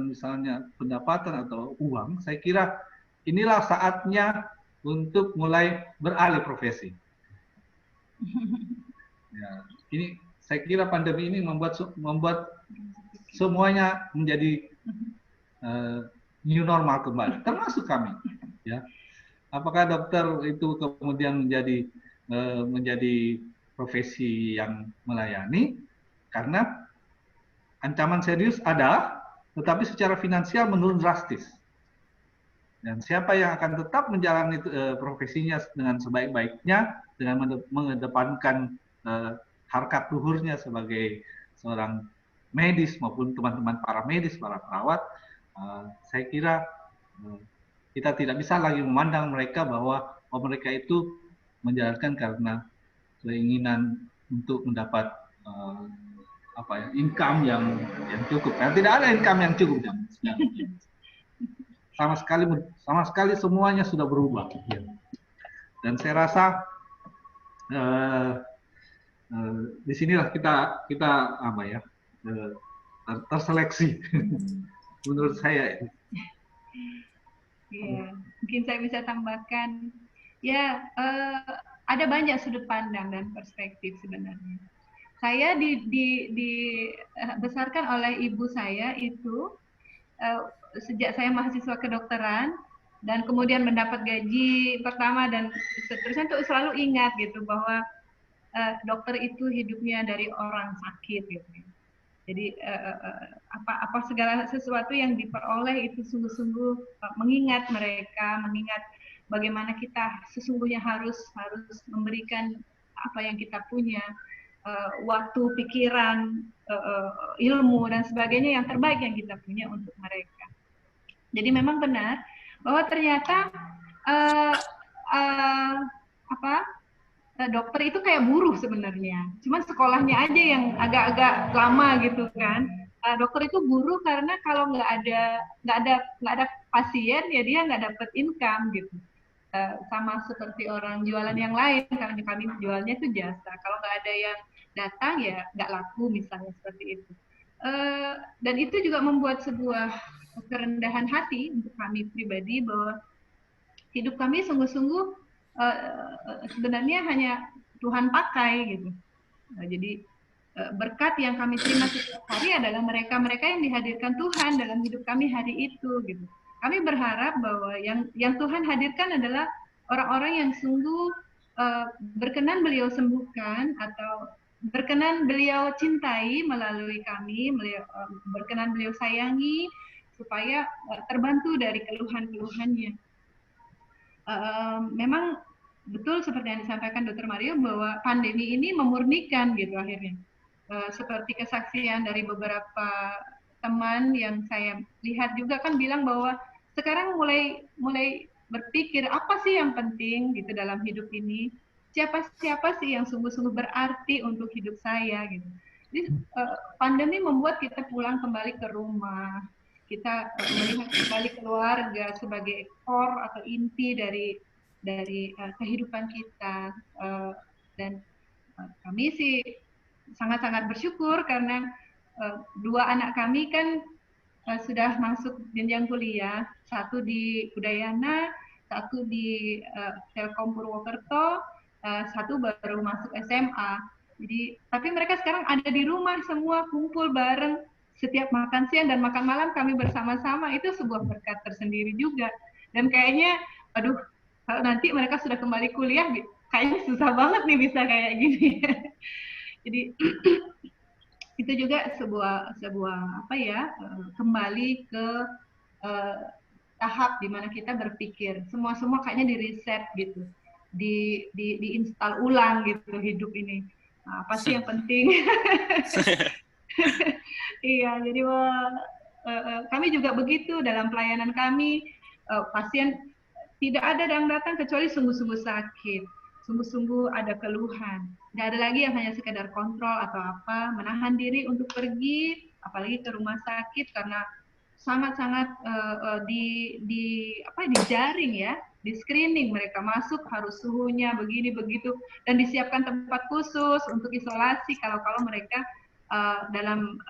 misalnya pendapatan atau uang, saya kira inilah saatnya untuk mulai beralih profesi. Ya, ini saya kira pandemi ini membuat semuanya menjadi new normal kembali, termasuk kami. Ya, apakah dokter itu kemudian menjadi profesi yang melayani karena ancaman serius ada, tetapi secara finansial menurun drastis. Dan siapa yang akan tetap menjalani profesinya dengan sebaik-baiknya, dengan mengedepankan harkat luhurnya sebagai seorang medis maupun teman-teman para medis, para perawat, saya kira kita tidak bisa lagi memandang mereka bahwa mereka itu menjalankan karena keinginan untuk mendapat income yang cukup. Karena tidak ada income yang cukup. Sama sekali semuanya sudah berubah. Dan saya rasa disinilah kita terseleksi menurut saya. Ya, mungkin saya bisa tambahkan, ya ada banyak sudut pandang dan perspektif sebenarnya. Saya dibesarkan oleh ibu saya itu sejak saya mahasiswa kedokteran dan kemudian mendapat gaji pertama dan seterusnya tuh selalu ingat gitu bahwa dokter itu hidupnya dari orang sakit gitu. Jadi apa segala sesuatu yang diperoleh itu sungguh-sungguh mengingat mereka, mengingat bagaimana kita sesungguhnya harus memberikan apa yang kita punya, waktu, pikiran, ilmu dan sebagainya yang terbaik yang kita punya untuk mereka. Jadi memang benar bahwa ternyata dokter itu kayak buruh sebenarnya. Cuman sekolahnya aja yang agak-agak lama gitu kan. Dokter itu buruh karena kalau nggak ada pasien ya dia nggak dapat income gitu. Sama seperti orang jualan yang lain, karena kami jualnya itu jasa. Kalau nggak ada yang datang ya nggak laku misalnya seperti itu. Dan itu juga membuat sebuah kerendahan hati untuk kami pribadi bahwa hidup kami sungguh-sungguh sebenarnya hanya Tuhan pakai gitu. Jadi berkat yang kami terima setiap hari adalah mereka yang dihadirkan Tuhan dalam hidup kami hari itu gitu. Kami berharap bahwa yang Tuhan hadirkan adalah orang-orang yang sungguh berkenan beliau sembuhkan atau berkenan beliau cintai melalui kami, berkenan beliau sayangi supaya terbantu dari keluhan-keluhannya. memang betul seperti yang disampaikan Dr. Mario bahwa pandemi ini memurnikan gitu akhirnya. Seperti kesaksian dari beberapa teman yang saya lihat juga kan bilang bahwa sekarang mulai berpikir apa sih yang penting gitu dalam hidup ini, siapa sih yang sungguh-sungguh berarti untuk hidup saya gitu. Jadi pandemi membuat kita pulang kembali ke rumah, kita melihat kembali keluarga sebagai core atau inti dari kehidupan kita, dan kami sih sangat-sangat bersyukur karena dua anak kami kan sudah masuk jenjang kuliah, satu di Udayana, satu di Telkom Purwokerto, satu baru masuk SMA. Jadi, tapi mereka sekarang ada di rumah semua kumpul bareng, setiap makan siang dan makan malam kami bersama-sama, itu sebuah berkat tersendiri juga. Dan kayaknya, aduh, kalau nanti mereka sudah kembali kuliah, kayaknya susah banget nih bisa kayak gini. Jadi itu juga sebuah apa ya, kembali ke tahap di mana kita berpikir semua kayaknya di reset gitu, diinstal ulang gitu hidup ini. Nah, apa sih yang penting? Iya, jadi kami juga begitu dalam pelayanan kami, pasien tidak ada yang datang kecuali sungguh-sungguh sakit, sungguh-sungguh ada keluhan. Tidak ada lagi yang hanya sekedar kontrol atau apa, menahan diri untuk pergi, apalagi ke rumah sakit karena sangat-sangat dijaring ya, di screening, mereka masuk harus suhunya begini begitu dan disiapkan tempat khusus untuk isolasi kalau mereka dalam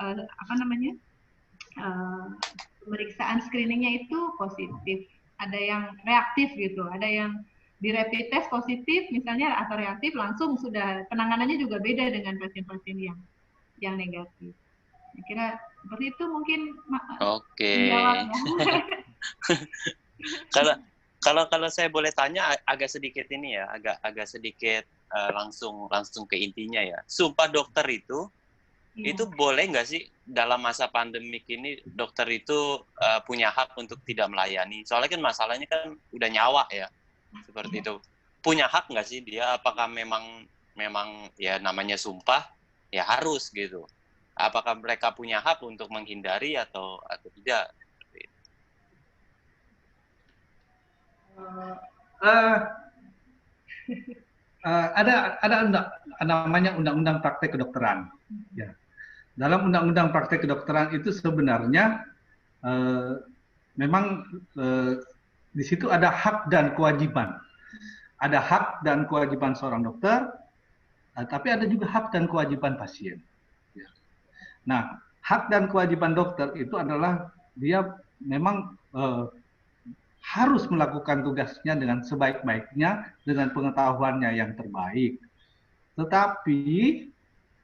pemeriksaan screeningnya itu positif, ada yang reaktif gitu, ada yang di rapid test positif misalnya atau reaktif, langsung sudah penanganannya juga beda dengan pasien-pasien yang negatif. Saya kira seperti itu mungkin. Oke. Kalau saya boleh tanya agak sedikit ini ya, agak sedikit langsung ke intinya ya. Sumpah dokter itu boleh nggak sih dalam masa pandemik ini dokter itu punya hak untuk tidak melayani? Soalnya kan masalahnya kan udah nyawa ya, seperti itu. Punya hak nggak sih dia? Apakah memang ya namanya sumpah ya harus gitu? Apakah mereka punya hak untuk menghindari atau tidak? Ada namanya undang-undang praktek kedokteran. Ya. Dalam undang-undang praktek kedokteran itu sebenarnya memang di situ ada hak dan kewajiban. Ada hak dan kewajiban seorang dokter, tapi ada juga hak dan kewajiban pasien. Ya. Nah, hak dan kewajiban dokter itu adalah dia memang harus melakukan tugasnya dengan sebaik-baiknya, dengan pengetahuannya yang terbaik. Tetapi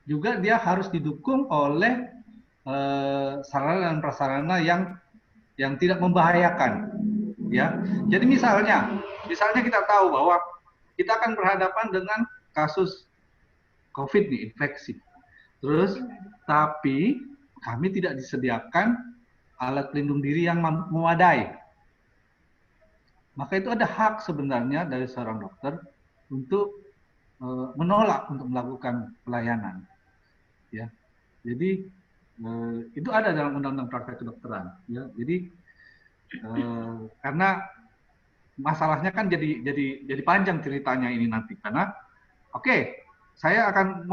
juga dia harus didukung oleh sarana dan prasarana yang tidak membahayakan. Ya, jadi misalnya kita tahu bahwa kita akan berhadapan dengan kasus COVID nih, infeksi. Terus, tapi kami tidak disediakan alat pelindung diri yang memadai. Maka itu ada hak sebenarnya dari seorang dokter untuk menolak untuk melakukan pelayanan. Ya, jadi itu ada dalam undang-undang praktek kedokteran. Ya, jadi karena masalahnya kan jadi panjang ceritanya ini nanti karena saya akan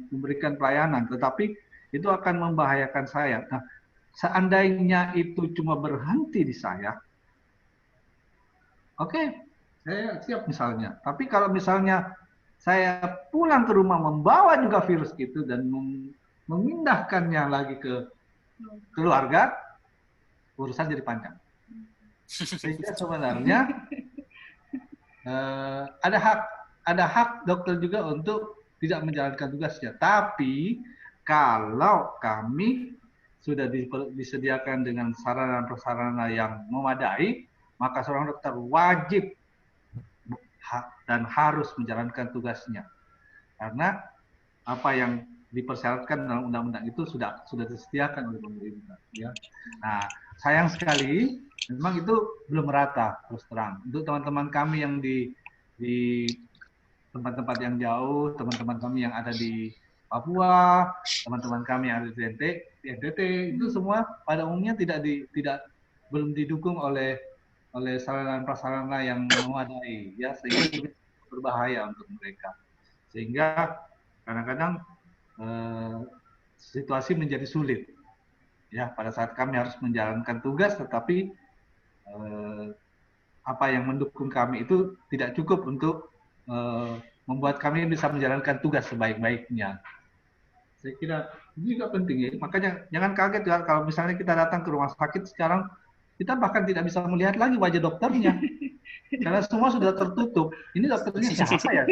memberikan pelayanan, tetapi itu akan membahayakan saya. Nah, seandainya itu cuma berhenti di saya, saya siap misalnya. Tapi kalau misalnya saya pulang ke rumah membawa juga virus itu dan memindahkannya lagi ke keluarga, urusan jadi panjang. Sehingga sebenarnya ada hak dokter juga untuk tidak menjalankan tugasnya. Tapi kalau kami sudah disediakan dengan sarana dan prasarana yang memadai, maka seorang dokter wajib dan harus menjalankan tugasnya. Karena apa yang dipersyaratkan dalam undang-undang itu sudah disediakan oleh pemerintah. Ya. Nah, sayang sekali memang itu belum merata terus terang. Untuk teman-teman kami yang di tempat-tempat yang jauh, teman-teman kami yang ada di Papua, teman-teman kami yang ada di NTT, itu semua pada umumnya belum didukung oleh sarana-prasarana yang memadai, ya, sehingga berbahaya untuk mereka. Sehingga kadang-kadang situasi menjadi sulit. Ya, pada saat kami harus menjalankan tugas, tetapi apa yang mendukung kami itu tidak cukup untuk membuat kami bisa menjalankan tugas sebaik-baiknya. Saya kira ini juga penting ya. Makanya jangan kaget ya kalau misalnya kita datang ke rumah sakit sekarang, kita bahkan tidak bisa melihat lagi wajah dokternya. Karena semua sudah tertutup. Ini dokternya siapa ya?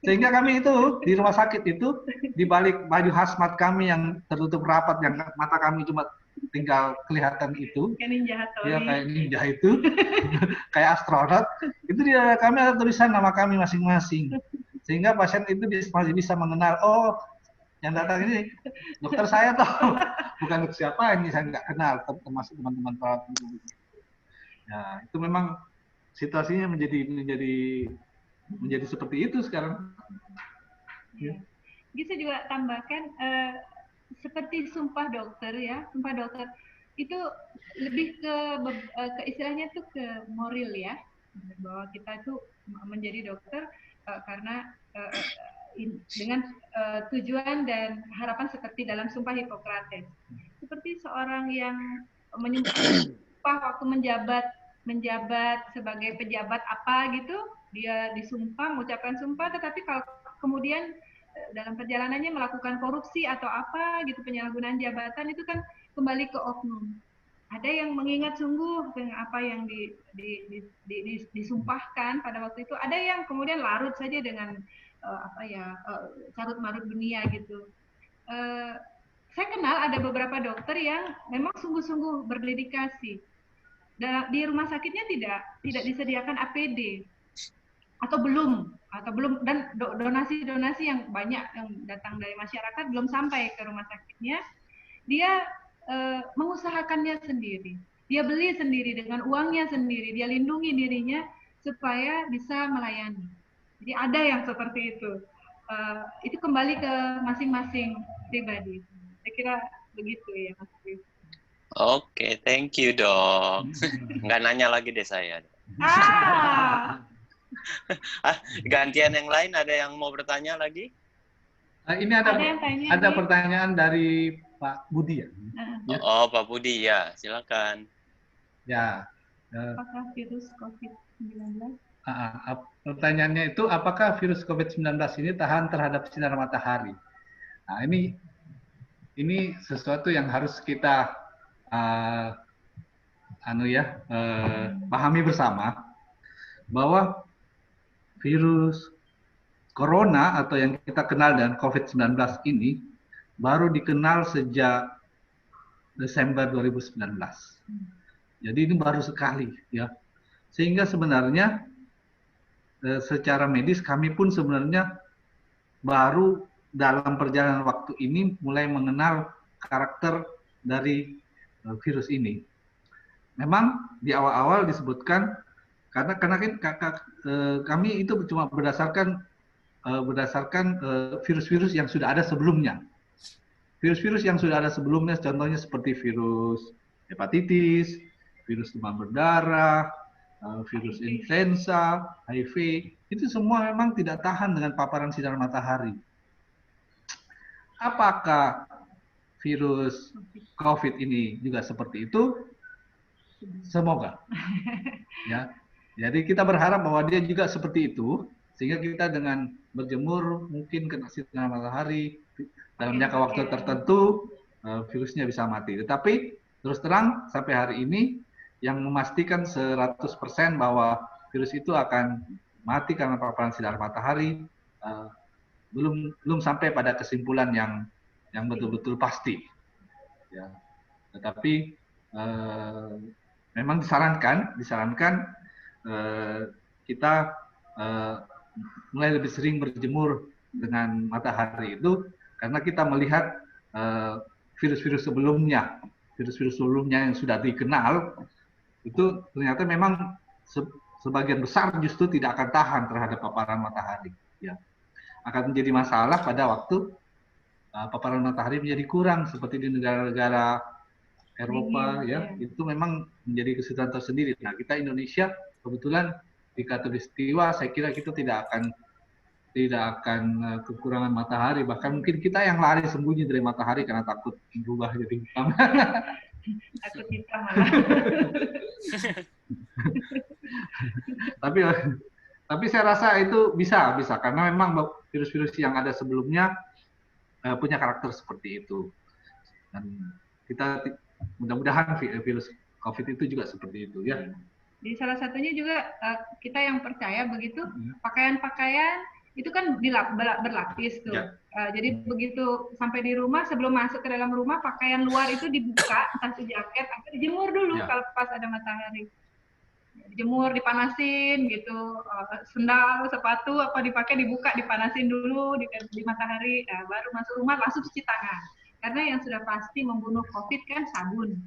Sehingga kami itu di rumah sakit itu, di balik baju hazmat kami yang tertutup rapat, yang mata kami cuma tinggal kelihatan itu, Kayak ninja ya kayak ninja itu, kayak astronot, itu di dada kami ada tulisan nama kami masing-masing. Sehingga pasien itu masih bisa mengenal, oh yang datang ini dokter saya toh, bukan dokter siapa ini saya nggak kenal, termasuk teman-teman perawat. Nah, itu memang situasinya menjadi seperti itu sekarang. Ya. Bisa juga tambahkan seperti sumpah dokter ya, sumpah dokter itu lebih ke istilahnya tuh ke moral ya, bahwa kita tuh menjadi dokter karena dengan tujuan dan harapan seperti dalam sumpah Hippocrates. Seperti seorang yang menyumpah waktu menjabat sebagai pejabat apa gitu, dia disumpah, mengucapkan sumpah, tetapi kalau kemudian dalam perjalanannya melakukan korupsi atau apa gitu, penyalahgunaan jabatan, itu kan kembali ke oknum. Ada yang mengingat sungguh dengan apa yang disumpahkan pada waktu itu, ada yang kemudian larut saja dengan carut marut dunia gitu. Saya kenal ada beberapa dokter yang memang sungguh-sungguh berdedikasi. Di rumah sakitnya tidak disediakan APD atau belum dan donasi-donasi yang banyak yang datang dari masyarakat belum sampai ke rumah sakitnya. Dia mengusahakannya sendiri, dia beli sendiri dengan uangnya sendiri, dia lindungi dirinya supaya bisa melayani. Jadi ada yang seperti itu. Itu kembali ke masing-masing pribadi. Saya kira begitu ya, Mas Chris. Oke, thank you dok. Nggak nanya lagi deh saya. Gantian yang lain, ada yang mau bertanya lagi? Ini ada pertanyaan dari Pak Budi ya. Oh, Pak Budi ya, silakan. Ya. Apakah virus COVID-19? Pertanyaannya itu, apakah virus COVID-19 ini tahan terhadap sinar matahari? Nah, ini sesuatu yang harus kita pahami bersama, bahwa virus corona atau yang kita kenal dengan COVID-19 ini baru dikenal sejak Desember 2019. Jadi ini baru sekali ya. Sehingga sebenarnya secara medis kami pun sebenarnya baru dalam perjalanan waktu ini mulai mengenal karakter dari virus ini. Memang di awal-awal disebutkan karena kami itu cuma berdasarkan virus-virus yang sudah ada sebelumnya. Virus-virus yang sudah ada sebelumnya, contohnya seperti virus hepatitis, virus demam berdarah, virus influenza, HIV, itu semua memang tidak tahan dengan paparan sinar matahari. Apakah virus COVID ini juga seperti itu? Semoga. Ya. Jadi kita berharap bahwa dia juga seperti itu, sehingga kita dengan berjemur mungkin kena sinar matahari dalam jangka waktu tertentu virusnya bisa mati. Tetapi terus terang sampai hari ini yang memastikan 100% bahwa virus itu akan mati karena paparan sinar matahari belum sampai pada kesimpulan yang betul-betul pasti. Ya. Tetapi memang disarankan kita mulai lebih sering berjemur dengan matahari itu karena kita melihat virus-virus sebelumnya virus-virus sebelumnya yang sudah dikenal, itu ternyata memang sebagian besar justru tidak akan tahan terhadap paparan matahari. Ya. Akan menjadi masalah pada waktu paparan matahari menjadi kurang, seperti di negara-negara Eropa, ya, itu memang menjadi kesulitan tersendiri. Nah, kita Indonesia kebetulan di Katulistiwa, saya kira kita tidak akan kekurangan matahari. Bahkan mungkin kita yang lari sembunyi dari matahari karena takut berubah jadi hitam. Takut hitam malah. tapi saya rasa itu bisa karena memang virus-virus yang ada sebelumnya punya karakter seperti itu. Dan kita mudah-mudahan virus COVID itu juga seperti itu, ya. Jadi salah satunya juga kita yang percaya begitu, pakaian-pakaian itu kan berlapis tuh. Ya. Jadi begitu sampai di rumah, sebelum masuk ke dalam rumah, pakaian luar itu dibuka, entah itu jaket, atau dijemur dulu kalau pas ada matahari. Dijemur, dipanasin gitu, sendal, sepatu, apa dipakai dibuka, dipanasin dulu di matahari, baru masuk rumah langsung cuci tangan. Karena yang sudah pasti membunuh COVID kan sabun.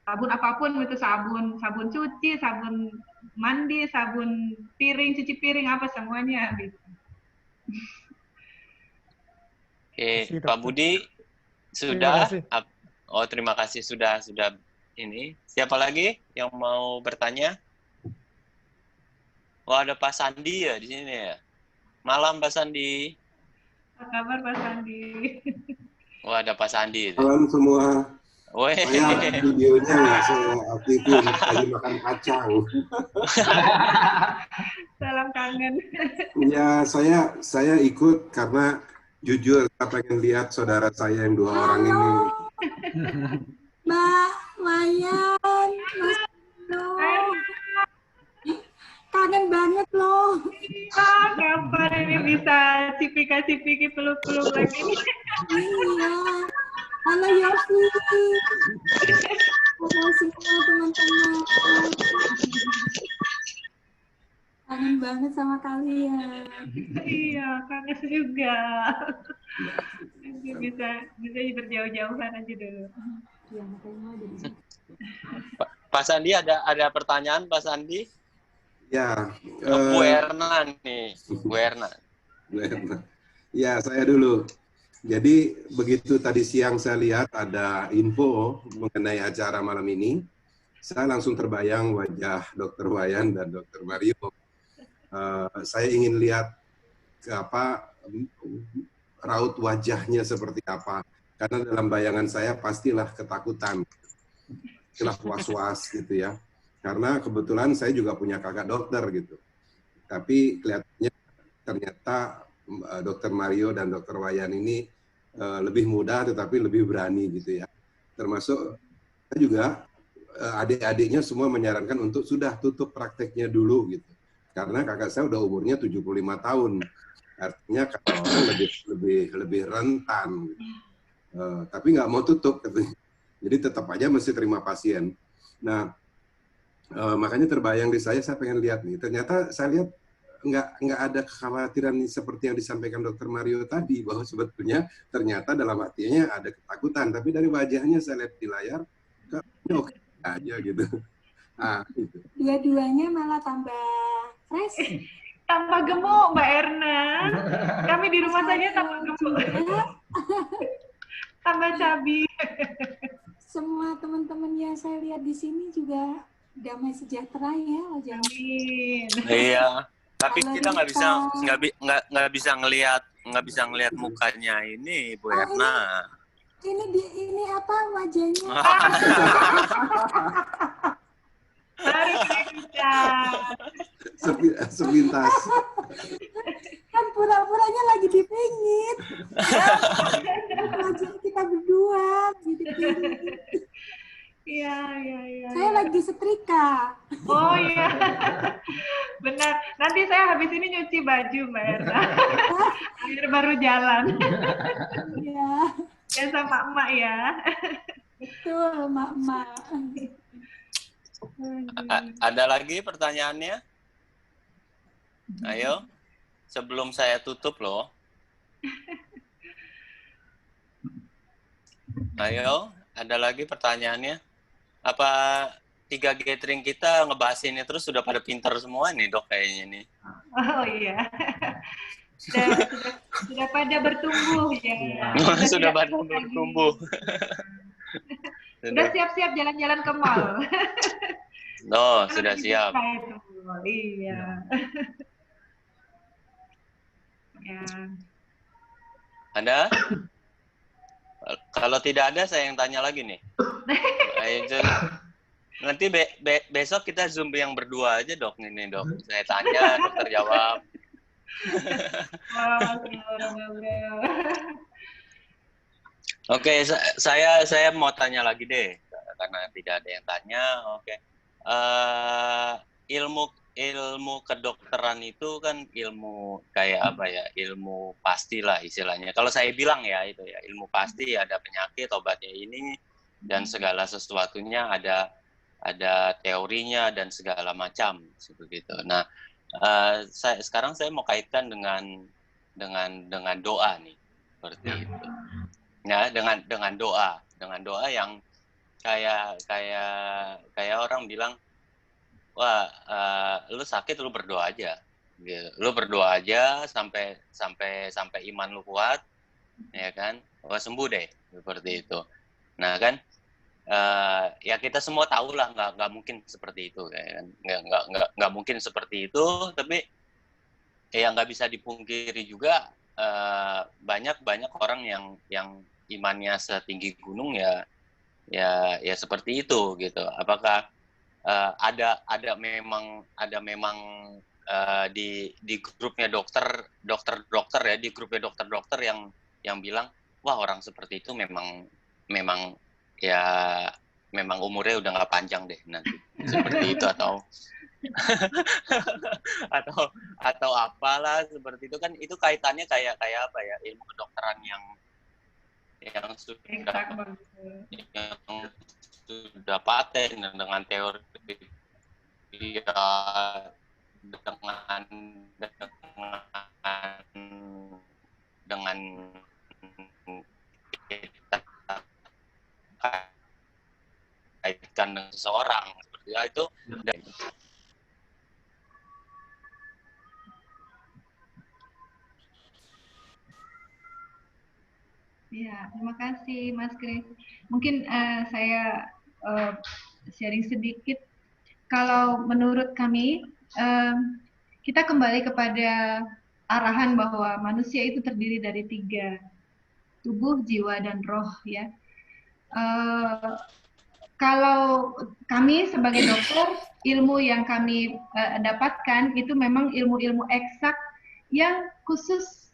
Sabun apapun itu, sabun cuci, sabun mandi, sabun piring, cuci piring, apa semuanya gitu. Oke, Pak Budi sudah. Terima kasih sudah ini. Siapa lagi yang mau bertanya? Ada Pak Sandi ya di sini ya. Malam Pak Sandi. Apa kabar Pak Sandi? Ada Pak Sandi. Malam semua. Saya videonya nggak saya aktifin, lagi makan kacang. Salam kangen. Ya, saya ikut karena jujur saya pengen lihat saudara saya yang 2 orang ini. Mbak Wayan, Mas Dino. Kangen banget loh. Kapan ini bisa cipika-cipiki peluk-peluk lagi? Iya. Halo Yofi. Halo semua teman-teman. Kangen banget sama kalian. Iya, kangen juga. Bisa berjauh-jauhan aja dulu. Iya, makanya ada di sini. Pak Sandi ada pertanyaan Pak Sandi? Ya. Bu Erna nih, Bu Erna. Ya, saya dulu. Jadi begitu tadi siang saya lihat ada info mengenai acara malam ini, saya langsung terbayang wajah Dr. Wayan dan Dr. Mario. Saya ingin lihat raut wajahnya seperti apa, karena dalam bayangan saya pastilah ketakutan, pastilah was-was gitu ya. Karena kebetulan saya juga punya kakak dokter gitu. Tapi kelihatannya ternyata Dr. Mario dan Dr. Wayan ini lebih muda tetapi lebih berani gitu ya. Termasuk saya juga adik-adiknya semua menyarankan untuk sudah tutup prakteknya dulu gitu. Karena kakak saya udah umurnya 75 tahun. Artinya kata orang lebih rentan gitu. Tapi nggak mau tutup katanya. Jadi tetap aja mesti terima pasien. Nah, makanya terbayang di saya pengen lihat nih. Ternyata saya lihat nggak ada kekhawatiran seperti yang disampaikan Dr. Mario tadi, bahwa sebetulnya ternyata dalam hatinya ada ketakutan, tapi dari wajahnya saya lihat di layar kayaknya oke aja gitu. Gitu. Dua-duanya malah tambah fresh, tambah gemuk Mbak Erna. Kami di rumah saja tambah gemuk, tambah cabi. Semua teman-teman yang saya lihat di sini juga damai sejahtera ya wajahnya. Amin. Iya. Tapi kita nggak bisa ngelihat mukanya ini Bu Erna. Ini apa wajahnya? Baru kita. Sepintas. Kan pura-puranya lagi dipingit. Wajah kita berdua jadi pingit. Iya. Saya lagi setrika. Oh iya, benar. Nanti saya habis ini nyuci baju, Mbak Erna. Air baru jalan. Iya. Ya sama emak ya. Betul, emak-emak. Ada lagi pertanyaannya? Ayo, sebelum saya tutup loh. Ayo, ada lagi pertanyaannya? Apa 3 gathering kita ngebahas ini terus sudah pada pintar semua nih dok kayaknya nih. Oh iya. sudah pada bertumbuh ya. Sudah pada tidak bertumbuh. Sudah siap-siap jalan-jalan ke mall. Oh, sudah siap. Iya. Ya. Ada? Kalau tidak ada, saya yang tanya lagi nih. Nanti besok kita Zoom yang berdua aja dok ini dok. Saya tanya, dokter jawab. Oke, saya mau tanya lagi deh, karena tidak ada yang tanya. Oke, ilmu kedokteran itu kan ilmu kayak apa ya? Ilmu pastilah istilahnya. Kalau saya bilang ya itu ya ilmu pasti, ada penyakit, obatnya ini dan segala sesuatunya ada teorinya dan segala macam seperti itu. Nah, sekarang saya mau kaitkan dengan doa nih seperti itu. Ya, dengan doa yang kayak orang bilang, wah, lu sakit lu berdoa aja, gitu. Lu berdoa aja sampai iman lu kuat, ya kan, wah sembuh deh seperti itu. Nah kan, ya kita semua tahu lah nggak mungkin seperti itu, kan, nggak mungkin seperti itu, tapi ya nggak bisa dipungkiri juga banyak orang yang imannya setinggi gunung ya seperti itu gitu. Apakah ada memang di grupnya dokter ya, di grupnya dokter yang bilang wah orang seperti itu memang ya memang umurnya udah nggak panjang deh nanti seperti itu atau apalah seperti itu kan, itu kaitannya kayak apa ya, ilmu kedokteran yang sudah paten dengan teori ya, dengan kita kaitkan dengan seseorang seperti itu. Ya, terima kasih Mas Kris. Mungkin saya sharing sedikit. Kalau menurut kami, kita kembali kepada arahan bahwa manusia itu terdiri dari 3, tubuh, jiwa, dan roh. Ya. Kalau kami sebagai dokter, ilmu yang kami dapatkan itu memang ilmu-ilmu eksak yang khusus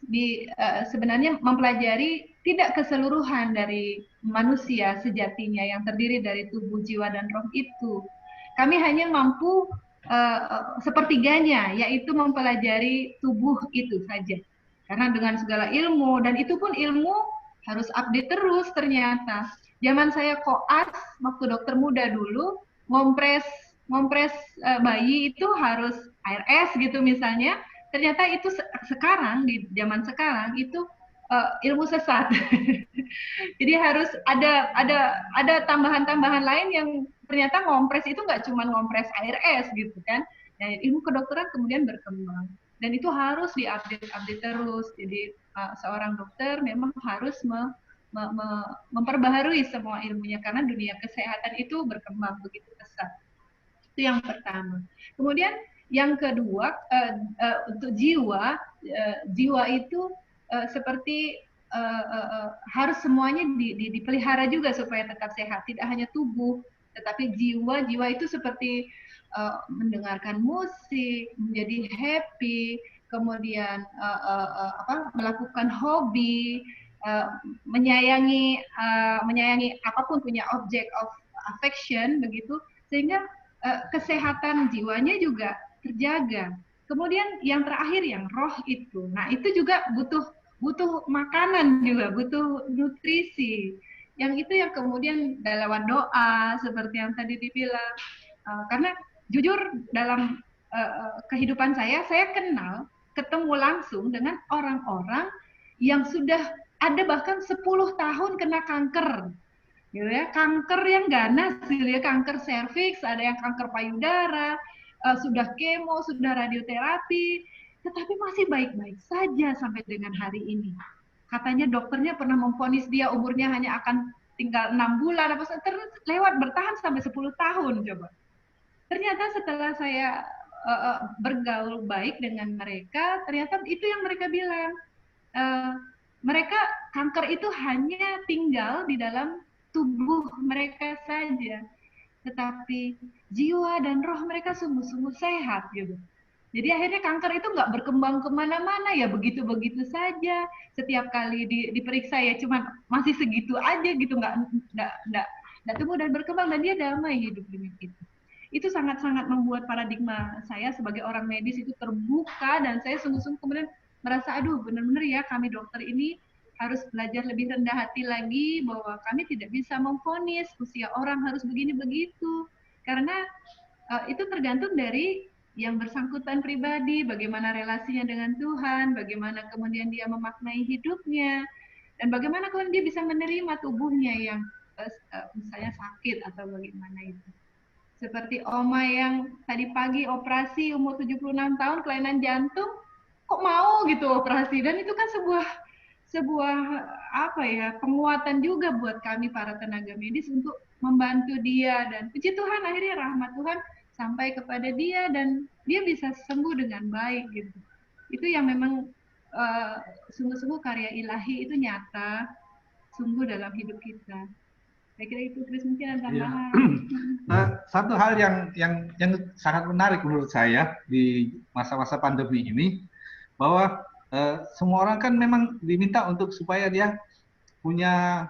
sebenarnya mempelajari tidak keseluruhan dari manusia sejatinya yang terdiri dari tubuh, jiwa, dan roh itu. Kami hanya mampu sepertiganya, yaitu mempelajari tubuh itu saja. Karena dengan segala ilmu, dan itu pun ilmu harus update terus ternyata. Zaman saya koas, waktu dokter muda dulu, ngompres bayi itu harus air es gitu misalnya. Ternyata itu sekarang, di zaman sekarang, itu ilmu sesat. Jadi harus ada tambahan-tambahan lain yang ternyata ngompres itu nggak cuma ngompres air es gitu kan. Nah, ilmu kedokteran kemudian berkembang. Dan itu harus diupdate terus. Jadi seorang dokter memang harus memperbaharui semua ilmunya karena dunia kesehatan itu berkembang begitu pesat. Itu yang pertama. Kemudian yang kedua, untuk jiwa itu seperti harus semuanya dipelihara juga supaya tetap sehat. Tidak hanya tubuh, tetapi jiwa itu seperti mendengarkan musik, menjadi happy, kemudian melakukan hobi, menyayangi apapun, punya object of affection begitu, sehingga kesehatan jiwanya juga terjaga. Kemudian yang terakhir yang roh itu, nah itu juga butuh makanan juga, butuh nutrisi. Yang itu yang kemudian dalam doa seperti yang tadi dibilang. Karena jujur dalam kehidupan saya ketemu langsung dengan orang-orang yang sudah ada bahkan 10 tahun kena kanker. gitu ya, kanker yang ganas, gitu ya, kanker serviks, ada yang kanker payudara, sudah kemo, sudah radioterapi, tetapi masih baik-baik saja sampai dengan hari ini. Katanya dokternya pernah memvonis dia umurnya hanya akan tinggal 6 bulan, terus lewat bertahan sampai 10 tahun coba. Ternyata setelah saya bergaul baik dengan mereka, ternyata itu yang mereka bilang. Mereka kanker itu hanya tinggal di dalam tubuh mereka saja, tetapi jiwa dan roh mereka sungguh-sungguh sehat gitu. Jadi akhirnya kanker itu nggak berkembang kemana-mana ya, begitu-begitu saja. Setiap kali diperiksa ya cuman masih segitu aja gitu, nggak tumbuh dan berkembang, dan dia damai hidup dengan itu. Itu sangat-sangat membuat paradigma saya sebagai orang medis itu terbuka, dan saya sungguh-sungguh kemudian merasa, aduh benar-benar ya kami dokter ini harus belajar lebih rendah hati lagi, bahwa kami tidak bisa memvonis usia orang harus begini begitu, karena itu tergantung dari yang bersangkutan pribadi, bagaimana relasinya dengan Tuhan, bagaimana kemudian dia memaknai hidupnya, dan bagaimana kemudian dia bisa menerima tubuhnya yang misalnya sakit atau bagaimana itu. Seperti Oma yang tadi pagi operasi umur 76 tahun, kelainan jantung, kok mau gitu operasi, dan itu kan sebuah apa ya, penguatan juga buat kami para tenaga medis untuk membantu dia, dan puji Tuhan akhirnya rahmat Tuhan sampai kepada dia dan dia bisa sembuh dengan baik gitu. Itu yang memang sungguh-sungguh karya ilahi itu nyata sungguh dalam hidup kita. Saya kira itu, Chris, mungkin ada tambahan. Satu hal yang sangat menarik menurut saya di masa-masa pandemi ini, bahwa semua orang kan memang diminta untuk supaya dia punya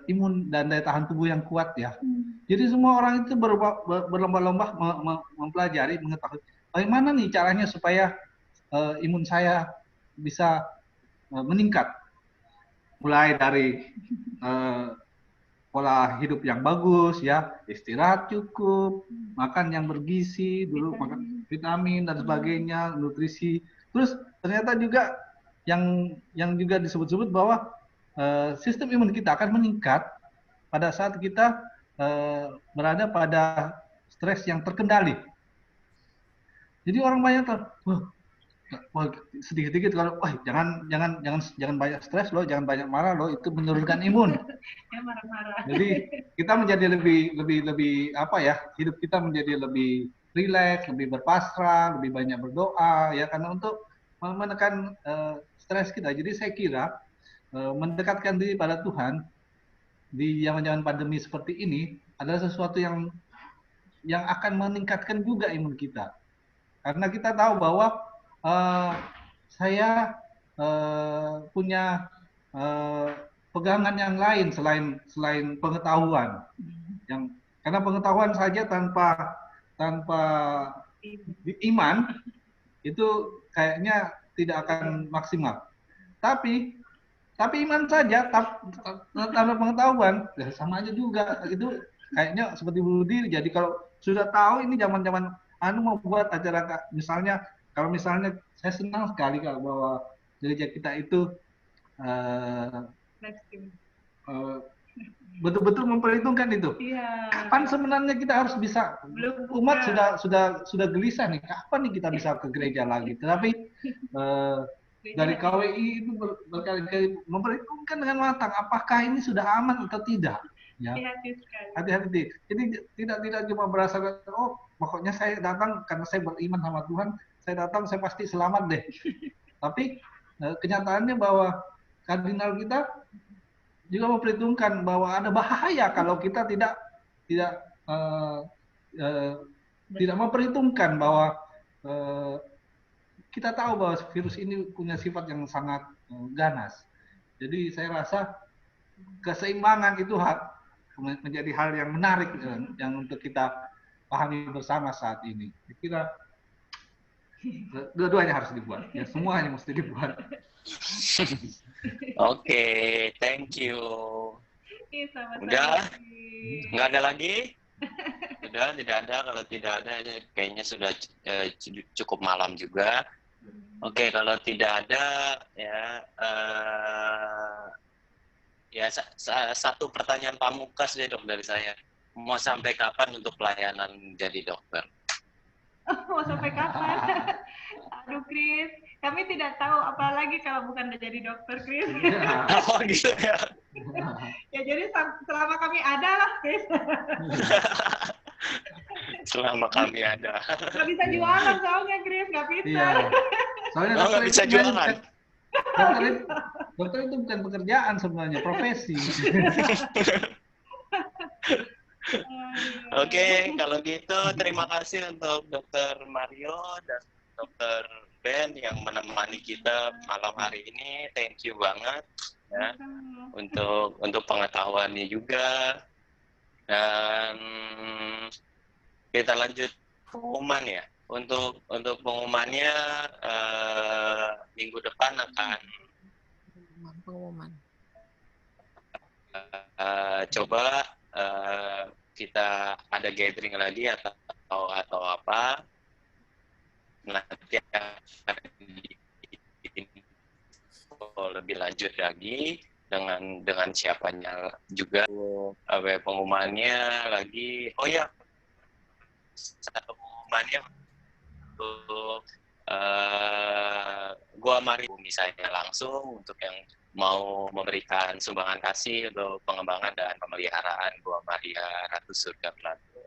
imun dan daya tahan tubuh yang kuat ya. Jadi semua orang itu berlomba-lomba mempelajari, mengetahui bagaimana nih caranya supaya imun saya bisa meningkat. Mulai dari pola hidup yang bagus ya, istirahat cukup, makan yang bergizi, dulu makan vitamin dan sebagainya, nutrisi. Terus ternyata juga yang juga disebut-sebut bahwa sistem imun kita akan meningkat pada saat kita berada pada stres yang terkendali. Jadi orang banyak sedikit-sedikit kalau jangan banyak stres loh, jangan banyak marah loh, itu menurunkan imun. Ya, marah-marah. Jadi kita menjadi lebih apa ya, hidup kita menjadi lebih rileks, lebih berpasrah, lebih banyak berdoa ya, karena untuk menekan stres kita. Jadi saya kira mendekatkan diri pada Tuhan di zaman-zaman pandemi seperti ini adalah sesuatu yang akan meningkatkan juga imun kita. Karena kita tahu bahwa saya punya pegangan yang lain selain pengetahuan. Karena pengetahuan saja tanpa iman itu kayaknya tidak akan maksimal. Tapi iman saja tanpa pengetahuan ya sama aja juga. Itu kayaknya seperti bunuh diri. Jadi kalau sudah tahu ini zaman-zaman mau buat acara, misalnya kalau misalnya saya senang sekali kalau bahwa gereja kita itu betul-betul memperhitungkan itu. Iya. Kapan sebenarnya kita harus bisa, umat sudah gelisah nih, kapan nih kita bisa ke gereja lagi. Tetapi dari KWI itu berkali-kali memperhitungkan dengan matang apakah ini sudah aman atau tidak. Ya. Hati-hati. Jadi tidak cuma berasa oh pokoknya saya datang karena saya beriman sama Tuhan, saya datang saya pasti selamat deh. Tapi kenyataannya bahwa kardinal kita juga memperhitungkan bahwa ada bahaya kalau kita tidak memperhitungkan bahwa kita tahu bahwa virus ini punya sifat yang sangat ganas. Jadi saya rasa keseimbangan itu menjadi hal yang menarik yang untuk kita pahami bersama saat ini. Saya kira dua-duanya harus dibuat, ya semuanya mesti dibuat. Oke, thank you. Udah, nggak ada lagi? Sudah, tidak ada. Kalau tidak ada, kayaknya sudah cukup malam juga. Oke, kalau tidak ada, ya Ya, satu pertanyaan pamungkas deh dok dari saya. Mau sampai kapan untuk pelayanan jadi dokter? Mau sampai kapan? Aduh, Chris, kami tidak tahu apalagi kalau bukan jadi dokter, Chris. Oh gitu ya. Ya jadi selama kami ada lah, Chris. Selama kami ada. Nggak bisa jualan soalnya, Chris, nggak pintar. Iya. Soalnya Oh, nggak bisa jualan. Dokter itu bukan pekerjaan sebenarnya, profesi. Oke, kalau gitu terima kasih untuk Dokter Mario dan Dokter Ben yang menemani kita malam hari ini. Thank you banget ya untuk pengetahuannya juga. Dan kita lanjut pengumuman ya. Untuk pengumumannya minggu depan akan Pengumuman. coba kita ada gathering lagi atau apa, nanti akan lebih lanjut lagi dengan siapanya juga. Pengumumannya lagi, oh ya, satu pengumumannya untuk gua mari misalnya langsung untuk yang mau memberikan sumbangan kasih untuk pengembangan dan pemeliharaan Gua Maria Ratu Surga Plato.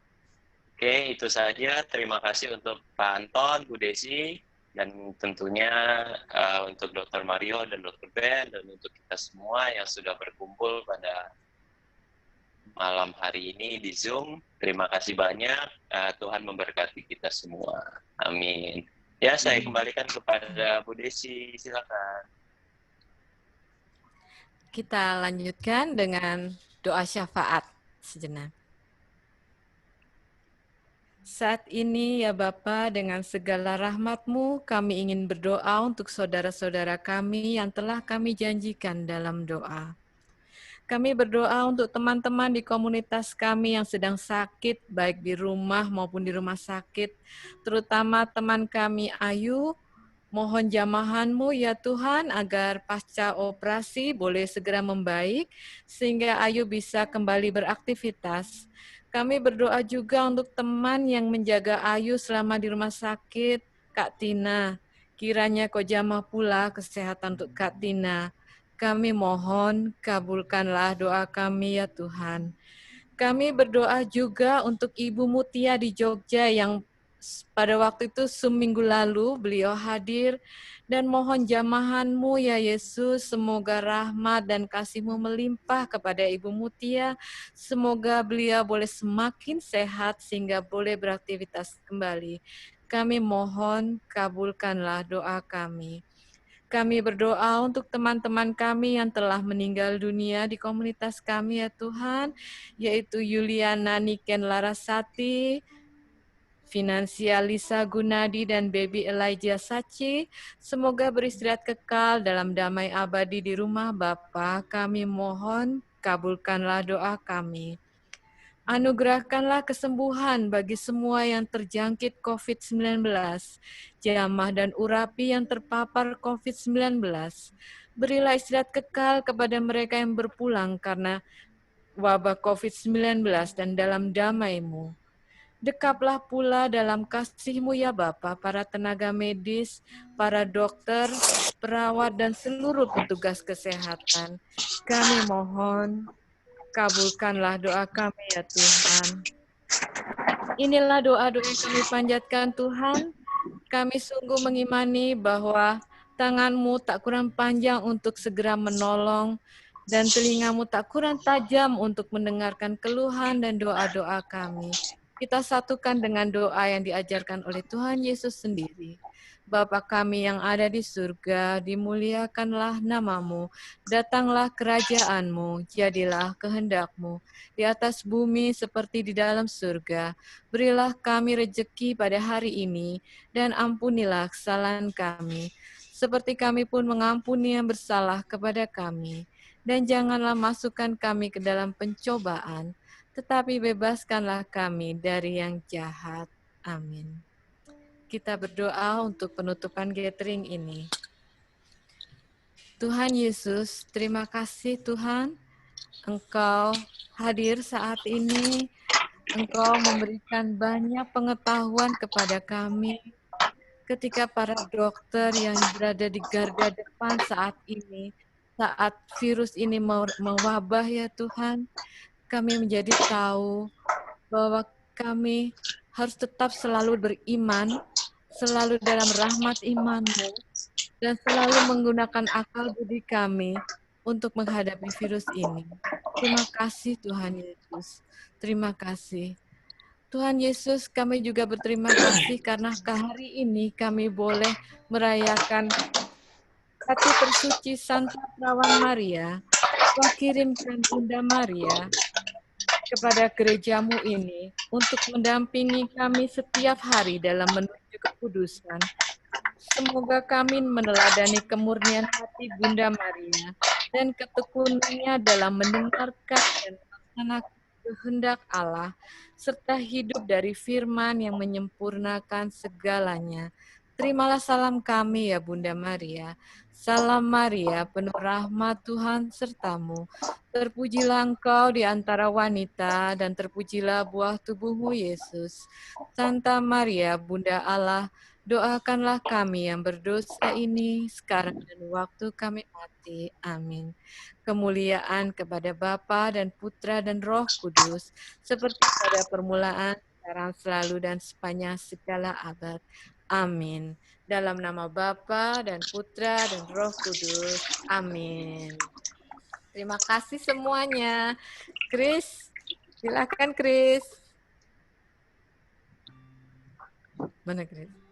Oke, itu saja. Terima kasih untuk Pak Anton, Bu Desi, dan tentunya untuk Dr. Mario dan Dr. Ben, dan untuk kita semua yang sudah berkumpul pada malam hari ini di Zoom. Terima kasih banyak. Tuhan memberkati kita semua. Amin. Ya, saya kembalikan kepada Bu Desi. Silakan. Kita lanjutkan dengan doa syafaat sejenak. Saat ini ya Bapa, dengan segala rahmat-Mu, kami ingin berdoa untuk saudara-saudara kami yang telah kami janjikan dalam doa. Kami berdoa untuk teman-teman di komunitas kami yang sedang sakit, baik di rumah maupun di rumah sakit, terutama teman kami Ayu. Mohon jamahan-Mu ya Tuhan agar pasca operasi boleh segera membaik sehingga Ayu bisa kembali beraktivitas. Kami berdoa juga untuk teman yang menjaga Ayu selama di rumah sakit, Kak Tina. Kiranya Kau jamah pula kesehatan untuk Kak Tina. Kami mohon kabulkanlah doa kami ya Tuhan. Kami berdoa juga untuk Ibu Mutia di Jogja yang pada waktu itu seminggu lalu beliau hadir, dan mohon jamahan-Mu ya Yesus, semoga rahmat dan kasih-Mu melimpah kepada Ibu Mutia, semoga beliau boleh semakin sehat sehingga boleh beraktivitas kembali. Kami mohon kabulkanlah doa kami. Kami berdoa untuk teman-teman kami yang telah meninggal dunia di komunitas kami ya Tuhan, yaitu Yuliana Niken Larasati, Finansial Lisa Gunadi, dan Baby Elijah Sachi. Semoga beristirahat kekal dalam damai abadi di rumah Bapa. Kami mohon kabulkanlah doa kami. Anugerahkanlah kesembuhan bagi semua yang terjangkit COVID-19, jamah dan urapi yang terpapar COVID-19. Berilah istirahat kekal kepada mereka yang berpulang karena wabah COVID-19 dan dalam damai-Mu. Dekaplah pula dalam kasih-Mu ya Bapa para tenaga medis, para dokter, perawat, dan seluruh petugas kesehatan. Kami mohon kabulkanlah doa kami ya Tuhan. Inilah doa-doa yang kami panjatkan Tuhan. Kami sungguh mengimani bahwa tangan-Mu tak kurang panjang untuk segera menolong, dan telinga-Mu tak kurang tajam untuk mendengarkan keluhan dan doa-doa kami. Kita satukan dengan doa yang diajarkan oleh Tuhan Yesus sendiri. Bapa kami yang ada di surga, dimuliakanlah nama-Mu, datanglah kerajaan-Mu, jadilah kehendak-Mu, di atas bumi seperti di dalam surga. Berilah kami rejeki pada hari ini, dan ampunilah kesalahan kami, seperti kami pun mengampuni yang bersalah kepada kami. Dan janganlah masukkan kami ke dalam pencobaan, tetapi bebaskanlah kami dari yang jahat. Amin. Kita berdoa untuk penutupan gathering ini. Tuhan Yesus, terima kasih Tuhan Engkau hadir saat ini, Engkau memberikan banyak pengetahuan kepada kami ketika para dokter yang berada di garda depan saat ini, saat virus ini mewabah ya Tuhan, kami menjadi tahu bahwa kami harus tetap selalu beriman, selalu dalam rahmat iman-Mu, dan selalu menggunakan akal budi kami untuk menghadapi virus ini. Terima kasih Tuhan Yesus. Terima kasih. Tuhan Yesus, kami juga berterima kasih karena hari ini kami boleh merayakan hati tersuci Santa Perawan Maria. Kau kirimkan Bunda Maria kepada gerejamu ini untuk mendampingi kami setiap hari dalam menuju kekudusan. Semoga kami meneladani kemurnian hati Bunda Maria dan ketekunannya dalam mendengarkan dan melaksanakan kehendak Allah, serta hidup dari firman yang menyempurnakan segalanya. Terimalah salam kami ya Bunda Maria. Salam Maria, penuh rahmat Tuhan sertamu. Terpujilah engkau di antara wanita, dan terpujilah buah tubuhmu Yesus. Santa Maria, Bunda Allah, doakanlah kami yang berdosa ini sekarang dan waktu kami mati. Amin. Kemuliaan kepada Bapa dan Putra dan Roh Kudus, seperti pada permulaan, sekarang, selalu, dan sepanjang segala abad. Amin. Dalam nama Bapa dan Putra dan Roh Kudus. Amin. Terima kasih semuanya. Chris, silakan Chris. Mana Chris?